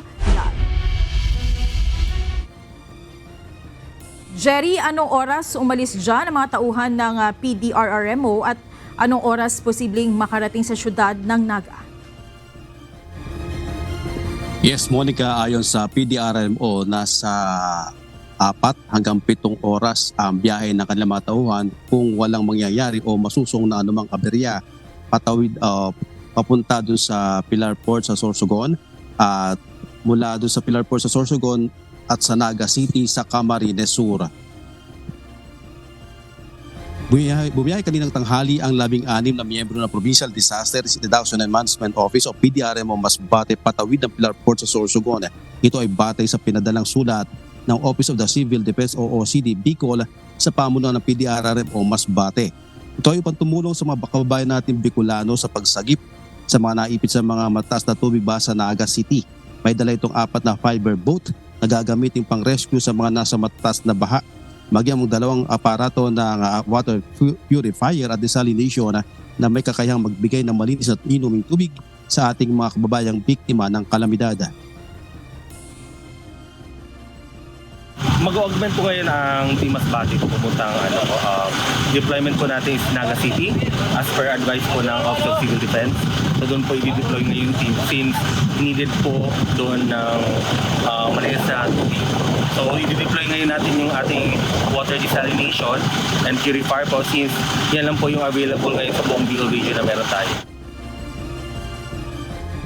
Speaker 2: Jerry, anong oras umalis dyan ang mga tauhan ng PDRRMO at Anong oras posibleng makarating sa syudad ng Naga?
Speaker 6: Yes, Monica, ayon sa PDRMO, nasa 4 hanggang 7 oras ang biyahe ng kanilang mga tauhan kung walang mangyayari o masusong na anumang aberya patawid papunta dun sa Pilar Port sa Sorsogon at mula dun sa Pilar Port sa Sorsogon at sa Naga City sa Camarines Sur. Bumiyahe kaninang tanghali ang 16 na miyembro ng Provincial Disaster Reduction and Management Office o PDRMO Masbate patawid ng Pilar Port sa Sorsogon. Ito ay batay sa pinadalang sulat ng Office of the Civil Defense o OCD Bicol sa pamunuan ng PDRMO Masbate. Ito ay upang tumulong sa mga kababayan natin Bicolano sa pagsagip sa mga naipit sa mga mataas na tubig ba sa Naga City. May dala itong 4 na fiber boat na gagamitin pang rescue sa mga nasa mataas na baha. Magyang 2 aparato ng water purifier at desalination na may kakayahang magbigay ng malinis at inuming tubig sa ating mga kababayang biktima ng kalamidad.
Speaker 13: Mag-augment po ngayon ang Team Masbate pupuntang deployment po natin is Naga City as per advice po ng Office of Civil Defense. So doon po i-deploy ngayon yung team since needed po doon ng malinis na tubig. So i-deploy ngayon natin yung ating water desalination and purifier po since yan lang po yung available ngayon sa buong Bicol region na meron tayo.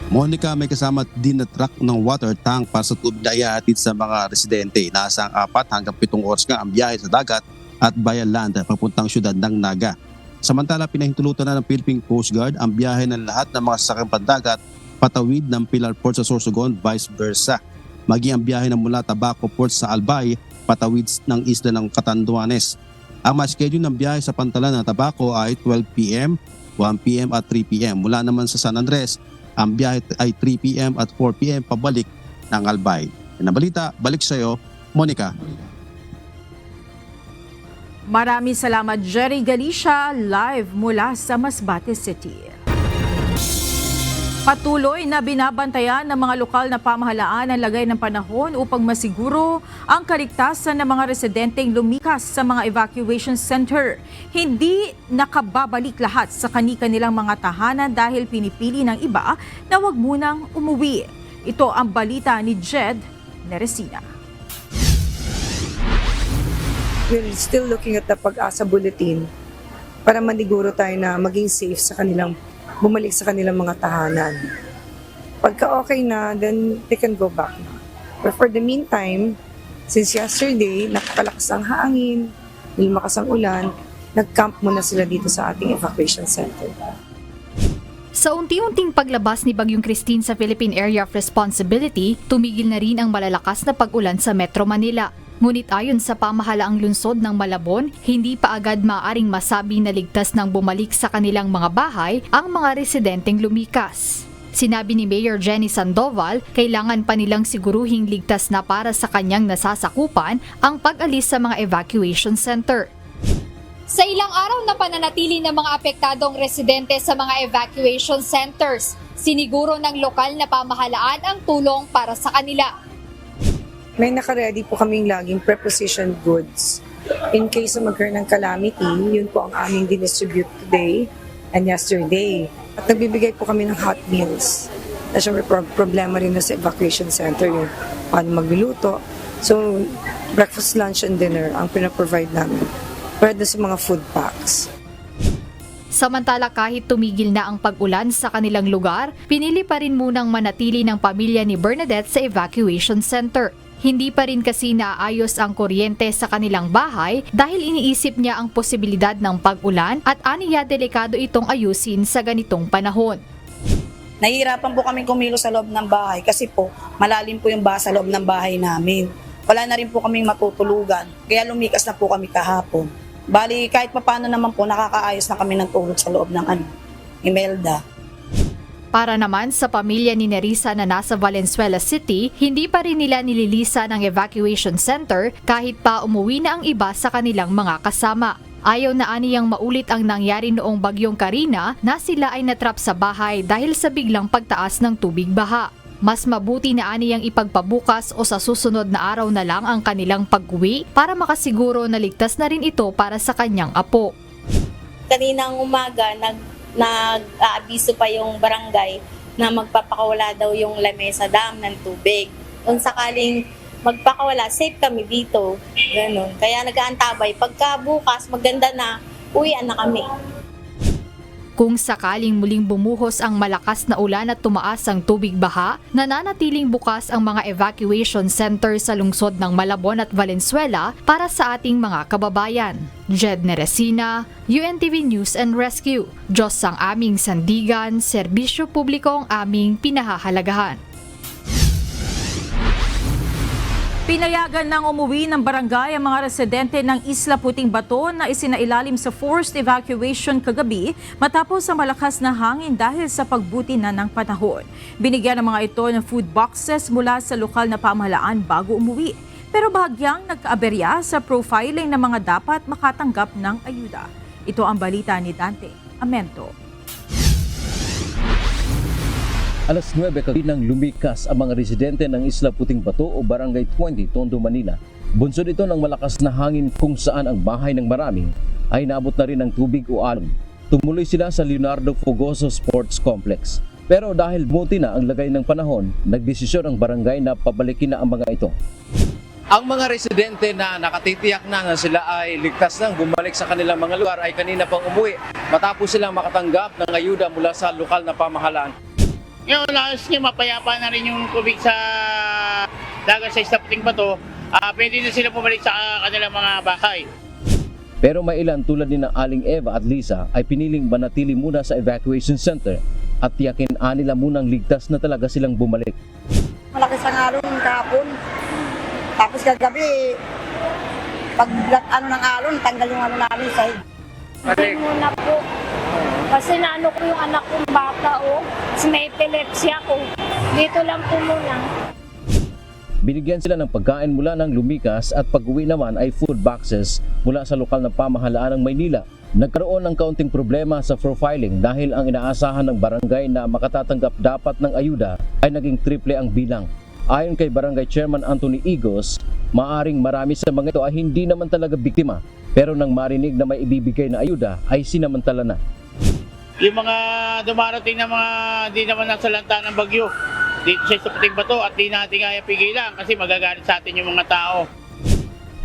Speaker 6: Monica, may kasama din na truck ng water tank para sa tubig na ihahatid sa mga residente. Nasa 4 hanggang 7 oras nga ang biyahe sa dagat at via land papuntang syudad ng Naga. Samantala, pinahintulutan na ng Philippine Coast Guard ang biyahe ng lahat ng mga sasakyang pandagat patawid ng Pilar Port sa Sorsogon, vice versa. Maging ang biyahe ng mula Tabaco Port sa Albay patawid ng isla ng Catanduanes. Ang schedule ng biyahe sa pantalan ng Tabaco ay 12 p.m., 1 p.m. at 3 p.m. Mula naman sa San Andres, ang biyahe ay 3 p.m. at 4 p.m. pabalik ng Albay. Yan ang balita, balik sa iyo, Monica.
Speaker 2: Maraming salamat, Jerry Galicia, live mula sa Masbate City. Patuloy na binabantayan ng mga lokal na pamahalaan ang lagay ng panahon upang masiguro ang kaligtasan ng mga residenteng lumikas sa mga evacuation center. Hindi nakababalik lahat sa kani-kanilang mga tahanan dahil pinipili ng iba na wag munang umuwi. Ito ang balita ni Jed Neresina.
Speaker 9: We're still looking at the Pag-asa Bulletin para maniguro tayo na maging safe sa kanilang bumalik sa kanilang mga tahanan. Pagka okay na, then they can go back na. But for the meantime, since yesterday, nakakalakas ang hangin, lumakas ang ulan, nag-camp muna sila dito sa ating evacuation center.
Speaker 10: Sa unti-unting paglabas ni Bagyong Christine sa Philippine Area of Responsibility, tumigil na rin ang malalakas na pag-ulan sa Metro Manila. Ngunit ayon sa pamahalaang lungsod ng Malabon, hindi pa agad maaaring masabi na ligtas nang bumalik sa kanilang mga bahay ang mga residenteng lumikas. Sinabi ni Mayor Jenny Sandoval, kailangan pa nilang siguruhing ligtas na para sa kanyang nasasakupan ang pag-alis sa mga evacuation center.
Speaker 11: Sa ilang araw na pananatili ng mga apektadong residente sa mga evacuation centers, siniguro ng lokal na pamahalaan ang tulong para sa kanila.
Speaker 9: May nakaready po kaming laging prepositioned goods. In case na magkaroon ng calamity, yun po ang aming dinistribute today and yesterday. At nagbibigay po kami ng hot meals. Na syempre problema rin na sa evacuation center yung paano magluluto. So, breakfast, lunch, and dinner ang pinaprovide namin. Pwede sa mga food packs.
Speaker 10: Samantala kahit tumigil na ang pag-ulan sa kanilang lugar, pinili pa rin munang manatili ng pamilya ni Bernadette sa evacuation center. Hindi pa rin kasi naayos ang kuryente sa kanilang bahay dahil iniisip niya ang posibilidad ng pag-ulan at aniya delikado itong ayusin sa ganitong panahon.
Speaker 25: Nahihirapan po kami kumilos sa loob ng bahay kasi po malalim po yung baha sa loob ng bahay namin. Wala na rin po kaming matutulugan kaya lumikas na po kami kahapon. Bali kahit papaano naman po nakakaayos na kami ng tulog sa loob ng Imelda.
Speaker 10: Para naman sa pamilya ni Nerissa na nasa Valenzuela City, hindi pa rin nila nililisa ng evacuation center kahit pa umuwi na ang iba sa kanilang mga kasama. Ayaw na aniyang maulit ang nangyari noong Bagyong Karina na sila ay natrap sa bahay dahil sa biglang pagtaas ng tubig baha. Mas mabuti na aniyang ipagpabukas o sa susunod na araw na lang ang kanilang pag-uwi para makasiguro na ligtas na rin ito para sa kanyang apo.
Speaker 12: kaninang umaga, nag-aabiso pa yung barangay na magpapakawala daw yung lamesa dam ng tubig. Kung sakaling magpakawala, safe kami dito. Ganun. Kaya nag-aantabay. Pagka bukas, maganda na, uwian na kami.
Speaker 10: Kung sakaling muling bumuhos ang malakas na ulan at tumaas ang tubig baha, nananatiling bukas ang mga evacuation center sa lungsod ng Malabon at Valenzuela para sa ating mga kababayan. Jed Neresina, UNTV News and Rescue. Diyos ang aming sandigan, serbisyo publiko ang aming pinahahalagahan.
Speaker 2: Pinayagan ng umuwi ng barangay ang mga residente ng Isla Puting Bato na isinailalim sa forced evacuation kagabi matapos ang malakas na hangin dahil sa pagbuti na ng panahon. Binigyan ng mga ito ng food boxes mula sa lokal na pamahalaan bago umuwi. Pero bahagyang nagkaaberya sa profiling ng mga dapat makatanggap ng ayuda. Ito ang balita ni Dante Amento.
Speaker 14: Alas 9 nang lumikas ang mga residente ng Isla Puting Bato o Barangay 20, Tondo, Manila. Bunsod ito ng malakas na hangin kung saan ang bahay ng marami ay naabot na rin ng tubig o alon. Tumuloy sila sa Leonardo Fogoso Sports Complex. Pero dahil buti na ang lagay ng panahon, nagdesisyon ang barangay na pabalikin na ang mga ito. Ang mga residente na nakatitiyak na sila ay ligtas nang bumalik sa kanilang mga lugar ay kanina pang umuwi matapos silang makatanggap ng ayuda mula sa lokal na pamahalaan.
Speaker 15: Ngayon, last niya mapayapa na rin yung tubig sa dagat sa Isla Puting Bato. Pwede na sila bumalik sa kanilang mga bahay.
Speaker 14: Pero may ilan tulad ni Aling Eva at Lisa ay piniling manatili muna sa evacuation center at tiyakin nila munang ligtas na talaga silang bumalik.
Speaker 16: Malakas ang alon kahapon. Tapos kagabi, pag ng alon, tanggal yung ano namin sahig.
Speaker 21: Hindi muna po. Kasi naano ko yung anak kong bata, kasi may epilepsy ako. Dito lang po muna.
Speaker 14: Binigyan sila ng pagkain mula ng lumikas at pag-uwi naman ay food boxes mula sa lokal na pamahalaan ng Maynila. Nagkaroon ng kaunting problema sa profiling dahil ang inaasahan ng barangay na makatatanggap dapat ng ayuda ay naging triple ang bilang. Ayon kay Barangay Chairman Anthony Igos, maaring marami sa mga ito ay hindi naman talaga biktima, pero nang marinig na may ibibigay na ayuda ay sinamantala na.
Speaker 15: Yung mga dumarating na mga di naman nasalanta ng bagyo dito sa Isla Puting Bato at di natin kaya pigilan kasi magagalit sa atin yung mga tao.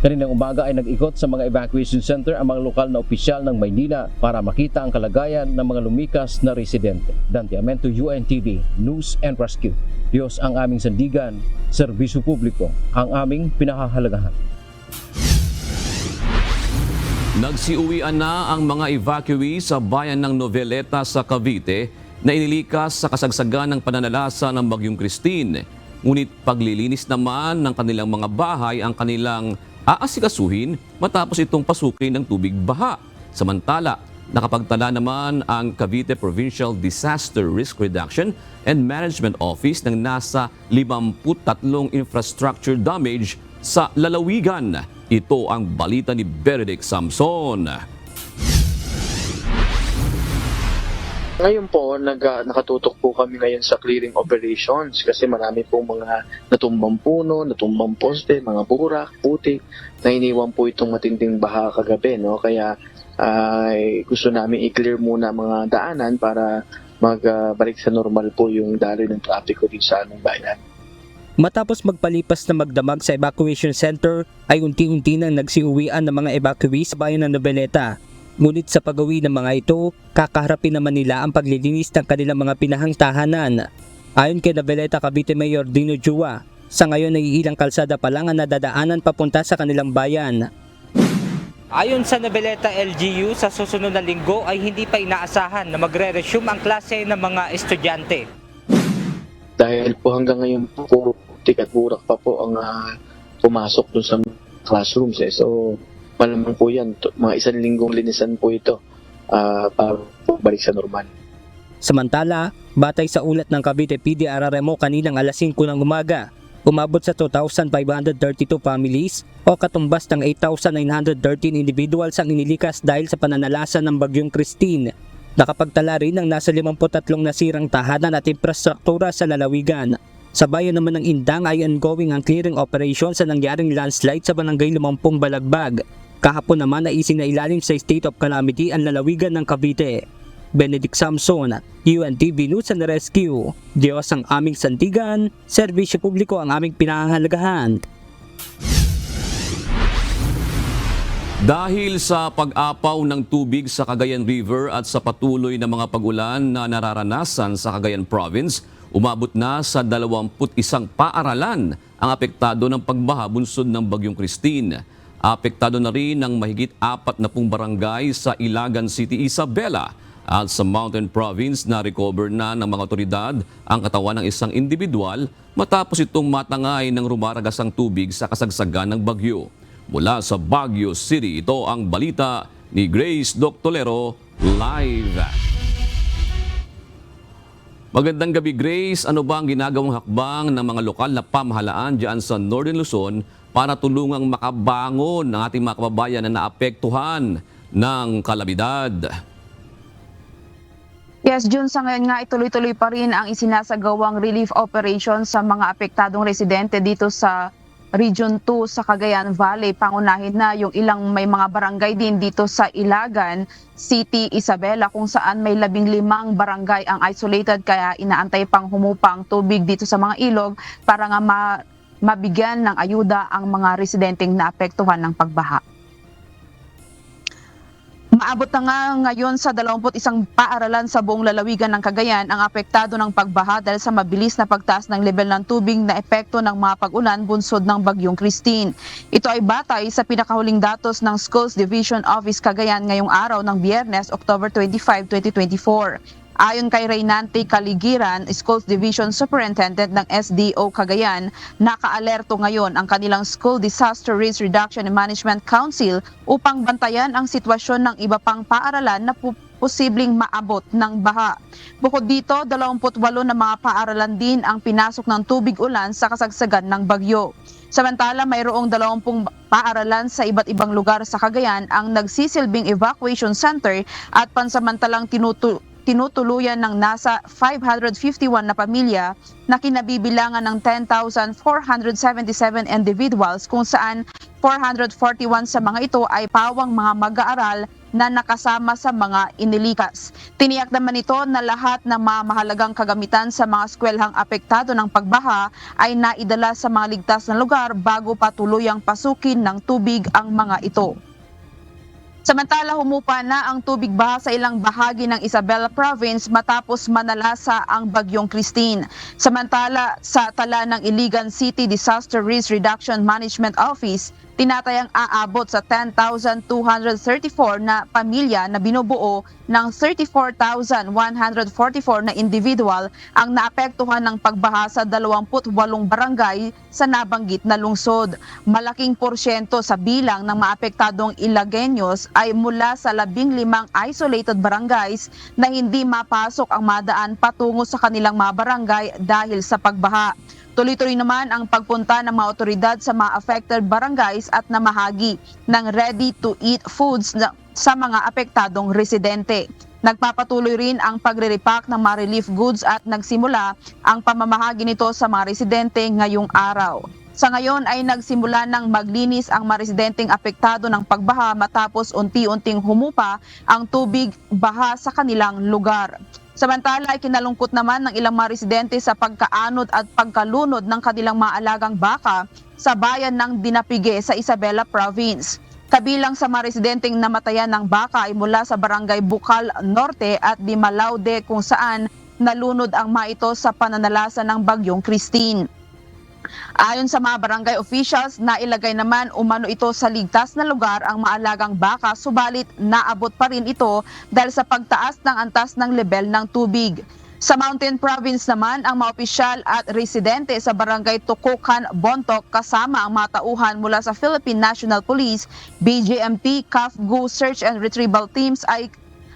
Speaker 14: Kaninang umaga ay nag-ikot sa mga evacuation center ang mga lokal na opisyal ng Maynila para makita ang kalagayan ng mga lumikas na residente. Dante Amento, UNTV News and Rescue. Diyos ang aming sandigan, serbisyo publiko ang aming pinahahalagahan.
Speaker 1: Nagsiuwian na ang mga evacuee sa bayan ng Noveleta sa Cavite na inilikas sa kasagsagan ng pananalasa ng Bagyong Christine. Ngunit paglilinis naman ng kanilang mga bahay ang kanilang aasikasuhin matapos itong pasukin ng tubig baha. Samantala, nakapagtala naman ang Cavite Provincial Disaster Risk Reduction and Management Office ng nasa 53 infrastructure damage sa lalawigan. Ito ang balita ni Benedict Samson.
Speaker 17: Ngayon po, nakatutok po kami ngayon sa clearing operations kasi marami pong mga natumbang puno, natumbang poste, mga burak, putik, na iniwan po itong matinding baha kagabi. No? Kaya gusto namin i-clear muna mga daanan para magbalik sa normal po yung daloy ng trapiko dito sa aming bayan.
Speaker 26: Matapos magpalipas na magdamag sa evacuation center, ay unti-unti nang nagsiuwian ng mga evacuee sa bayan ng Noveleta. Ngunit sa pag-uwi ng mga ito, kakaharapin naman nila ang paglilinis ng kanilang mga pinahang tahanan. Ayon kay Noveleta Cavite Mayor Dino Jua, sa ngayon ay ilang kalsada pa lang ang nadadaanan papunta sa kanilang bayan.
Speaker 27: Ayon sa Noveleta LGU, sa susunod na linggo ay hindi pa inaasahan na magre-resume ang klase ng mga estudyante.
Speaker 17: Dahil po hanggang ngayon po, tikat burak pa po ang pumasok dun sa classrooms. So, malamang po yan, mga isang linggong linisan po ito para balik sa normal.
Speaker 26: Samantala, batay sa ulat ng Cavite PDRRMO kaninang alas 5 ng umaga, umabot sa 2,532 families o katumbas ng 8,913 individuals ang inilikas dahil sa pananalasa ng Bagyong Christine. Nakapagtala rin ng nasa 53 nasirang tahanan at infrastruktura sa lalawigan. Sa bayan naman ng Indang ay ongoing ang clearing operation sa nangyaring landslide sa barangay 50 Balagbag. Kahapon naman ay isinailalim sa state of calamity ang lalawigan ng Cavite. Benedict Samson, UNTV News and Rescue. Diyos ang aming sandigan, serbisyo publiko ang aming pinahahalagahan.
Speaker 1: Dahil sa pag-apaw ng tubig sa Cagayan River at sa patuloy na mga pag-ulan na nararanasan sa Cagayan Province, umabot na sa 21 paaralan ang apektado ng pagbaha bunsod ng Bagyong Christine. Apektado na rin ng mahigit 40 barangay sa Ilagan City, Isabela. At sa Mountain Province na recover na ng mga otoridad ang katawan ng isang individual matapos itong matangay ng rumaragasang tubig sa kasagsagan ng bagyo. Mula sa Baguio City, ito ang balita ni Grace Doctolero live. Magandang gabi, Grace. Ano ba ang ginagawang hakbang ng mga lokal na pamahalaan diyan sa Northern Luzon para tulungang makabangon ng ating mga kababayan na naapektuhan ng kalamidad?
Speaker 3: Yes, Jun, sa ngayon nga ituloy-tuloy pa rin ang isinasagawang relief operation sa mga apektadong residente dito sa Region 2 sa Cagayan Valley. Pangunahin na yung ilang may mga barangay din dito sa Ilagan City, Isabela, kung saan may 15 barangay ang isolated, kaya inaantay pang humupang tubig dito sa mga ilog para nga mabigyan ng ayuda ang mga residenteng naapektuhan ng pagbaha. Maabot na nga ngayon sa 21 paaralan sa buong lalawigan ng Cagayan ang apektado ng pagbaha dahil sa mabilis na pagtaas ng level ng tubig na epekto ng mga pag-ulan bunsod ng Bagyong Christine. Ito ay batay sa pinakahuling datos ng Schools Division Office Cagayan ngayong araw ng Biyernes, October 25, 2024. Ayon kay Reynante Caligiran, Schools Division Superintendent ng SDO Cagayan, naka-alerto ngayon ang kanilang School Disaster Risk Reduction and Management Council upang bantayan ang sitwasyon ng iba pang paaralan na posibleng maabot ng baha. Bukod dito, 28 na mga paaralan din ang pinasok ng tubig ulan sa kasagsagan ng bagyo. Samantala, mayroong 20 paaralan sa iba't ibang lugar sa Cagayan ang nagsisilbing evacuation center at pansamantalang tinutuluyan ng nasa 551 na pamilya na kinabibilangan ng 10,477 individuals, kung saan 441 sa mga ito ay pawang mga mag-aaral na nakasama sa mga inilikas. Tiniyak naman ito na lahat ng mga mahalagang kagamitan sa mga eskwelhang apektado ng pagbaha ay naidala sa mga ligtas na lugar bago patuluyang pasukin ng tubig ang mga ito. Samantala, humupa na ang tubig baha sa ilang bahagi ng Isabela Province matapos manalasa ang Bagyong Christine. Samantala, sa tala ng Iligan City Disaster Risk Reduction Management Office, tinatayang aabot sa 10,234 na pamilya na binubuo ng 34,144 na individual ang naapektuhan ng pagbaha sa 28 barangay sa nabanggit na lungsod. Malaking porsyento sa bilang ng maapektadong Ilagueños ay mula sa 15 isolated barangays na hindi mapasok ang madaan patungo sa kanilang mga barangay dahil sa pagbaha. Tuloy-tuloy naman ang pagpunta ng mga otoridad sa mga affected barangays at namahagi ng ready-to-eat foods sa mga apektadong residente. Nagpapatuloy rin ang pagre-repack ng mga relief goods at nagsimula ang pamamahagi nito sa mga residente ngayong araw. Sa ngayon ay nagsimula ng maglinis ang mga residenteng apektado ng pagbaha matapos unti-unting humupa ang tubig baha sa kanilang lugar. Samantala ay kinalungkot naman ng ilang mga residente sa pagkaanod at pagkalunod ng kanilang mga alagang baka sa bayan ng Dinapige sa Isabela Province. Kabilang sa mga residenteng namatayan ng baka ay mula sa barangay Bukal Norte at Dimalaude, kung saan nalunod ang mga ito sa pananalasa ng Bagyong Christine. Ayon sa mga barangay officials, nailagay naman umano ito sa ligtas na lugar ang maalagang baka, subalit naabot pa rin ito dahil sa pagtaas ng antas ng level ng tubig. Sa Mountain Province naman, ang mga opisyal at residente sa barangay Tukukan, Bontoc kasama ang mga tauhan mula sa Philippine National Police, BGMP, CAFGU Search and Retrieval Teams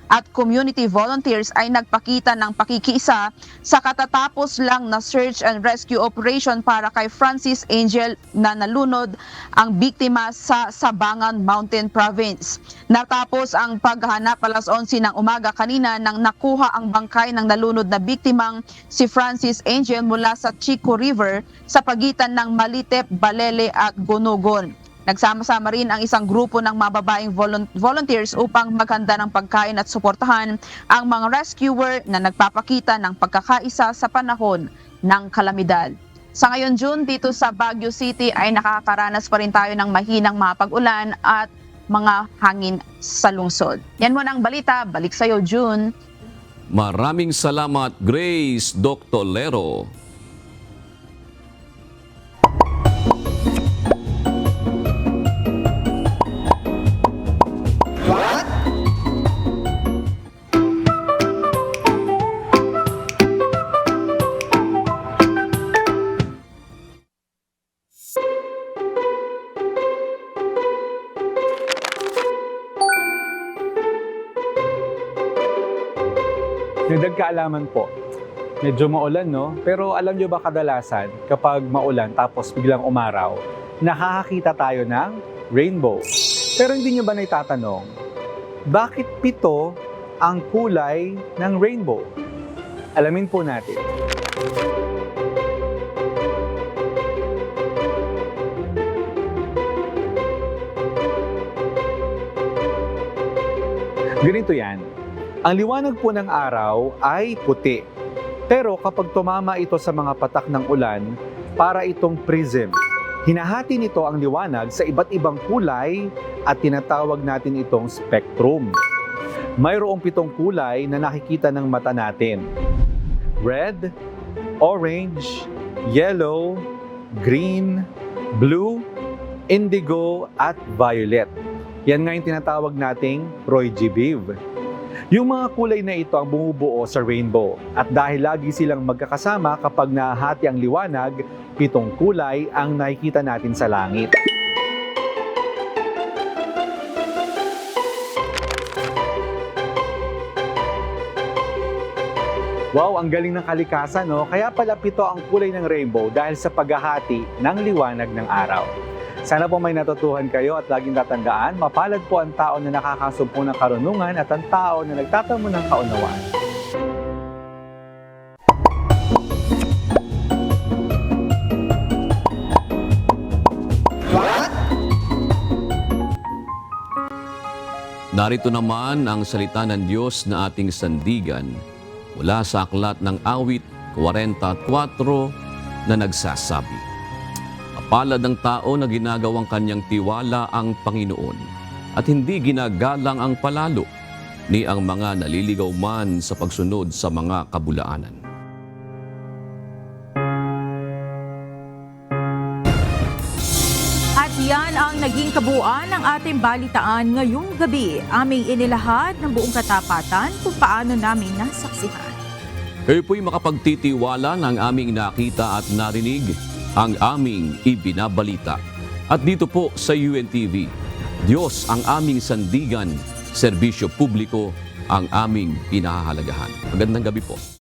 Speaker 3: at community volunteers ay nagpakita ng pakikiisa sa katatapos lang na search and rescue operation para kay Francis Angel na nalunod ang biktima sa Sabangan Mountain Province. Natapos ang paghahanap alas 11 ng umaga kanina nang nakuha ang bangkay ng nalunod na biktimang si Francis Angel mula sa Chico River sa pagitan ng Malitep, Balele at Gonogon. Nagsama-sama rin ang isang grupo ng mababaeng volunteers upang maghanda ng pagkain at suportahan ang mga rescuer na nagpapakita ng pagkakaisa sa panahon ng kalamidad. Sa ngayon June, dito sa Baguio City ay nakakaranas pa rin tayo ng mahinang mga pag-ulan at mga hangin sa lungsod. Yan muna ang balita. Balik sa'yo, June.
Speaker 1: Maraming salamat, Grace Doctolero.
Speaker 4: Dagdag kaalaman po, medyo maulan no? Pero alam nyo ba kadalasan kapag maulan tapos biglang umaraw, nakakakita tayo ng rainbow. Pero hindi nyo ba naitatanong, bakit 7 ang kulay ng rainbow? Alamin po natin. Ganito yan. Ang liwanag po ng araw ay puti. Pero kapag tumama ito sa mga patak ng ulan, para itong prism. Hinahati nito ang liwanag sa iba't ibang kulay at tinatawag natin itong spectrum. Mayroong 7 kulay na nakikita ng mata natin. Red, orange, yellow, green, blue, indigo, at violet. Yan nga yung tinatawag nating Roy G. Biv. Yung mga kulay na ito ang bumubuo sa rainbow at dahil lagi silang magkakasama kapag nahati ang liwanag, 7 kulay ang nakikita natin sa langit. Wow, ang galing ng kalikasan, no? Kaya pala 7 ang kulay ng rainbow dahil sa paghahati ng liwanag ng araw. Sana po may natutuhan kayo at laging tatandaan, mapalad po ang tao na nakakasumpo ng karunungan at ang tao na nagtatamo ng kaunawaan.
Speaker 1: Narito naman ang salita ng Diyos na ating sandigan mula sa aklat ng Awit 44 na nagsasabi, "Mapalad ang tao na ginagawang kanyang tiwala ang Panginoon at hindi ginagalang ang palalo ni ang mga naliligaw man sa pagsunod sa mga kabulaanan."
Speaker 2: At yan ang naging kabuuan ng ating balitaan ngayong gabi. Aming inilahad ng buong katapatan kung paano namin nasaksihan.
Speaker 1: Kayo po'y makapagtitiwala ng aming nakita at narinig, ang aming ibinabalita. At dito po sa UNTV, Diyos ang aming sandigan, serbisyo publiko ang aming pinahahalagahan. Magandang gabi po.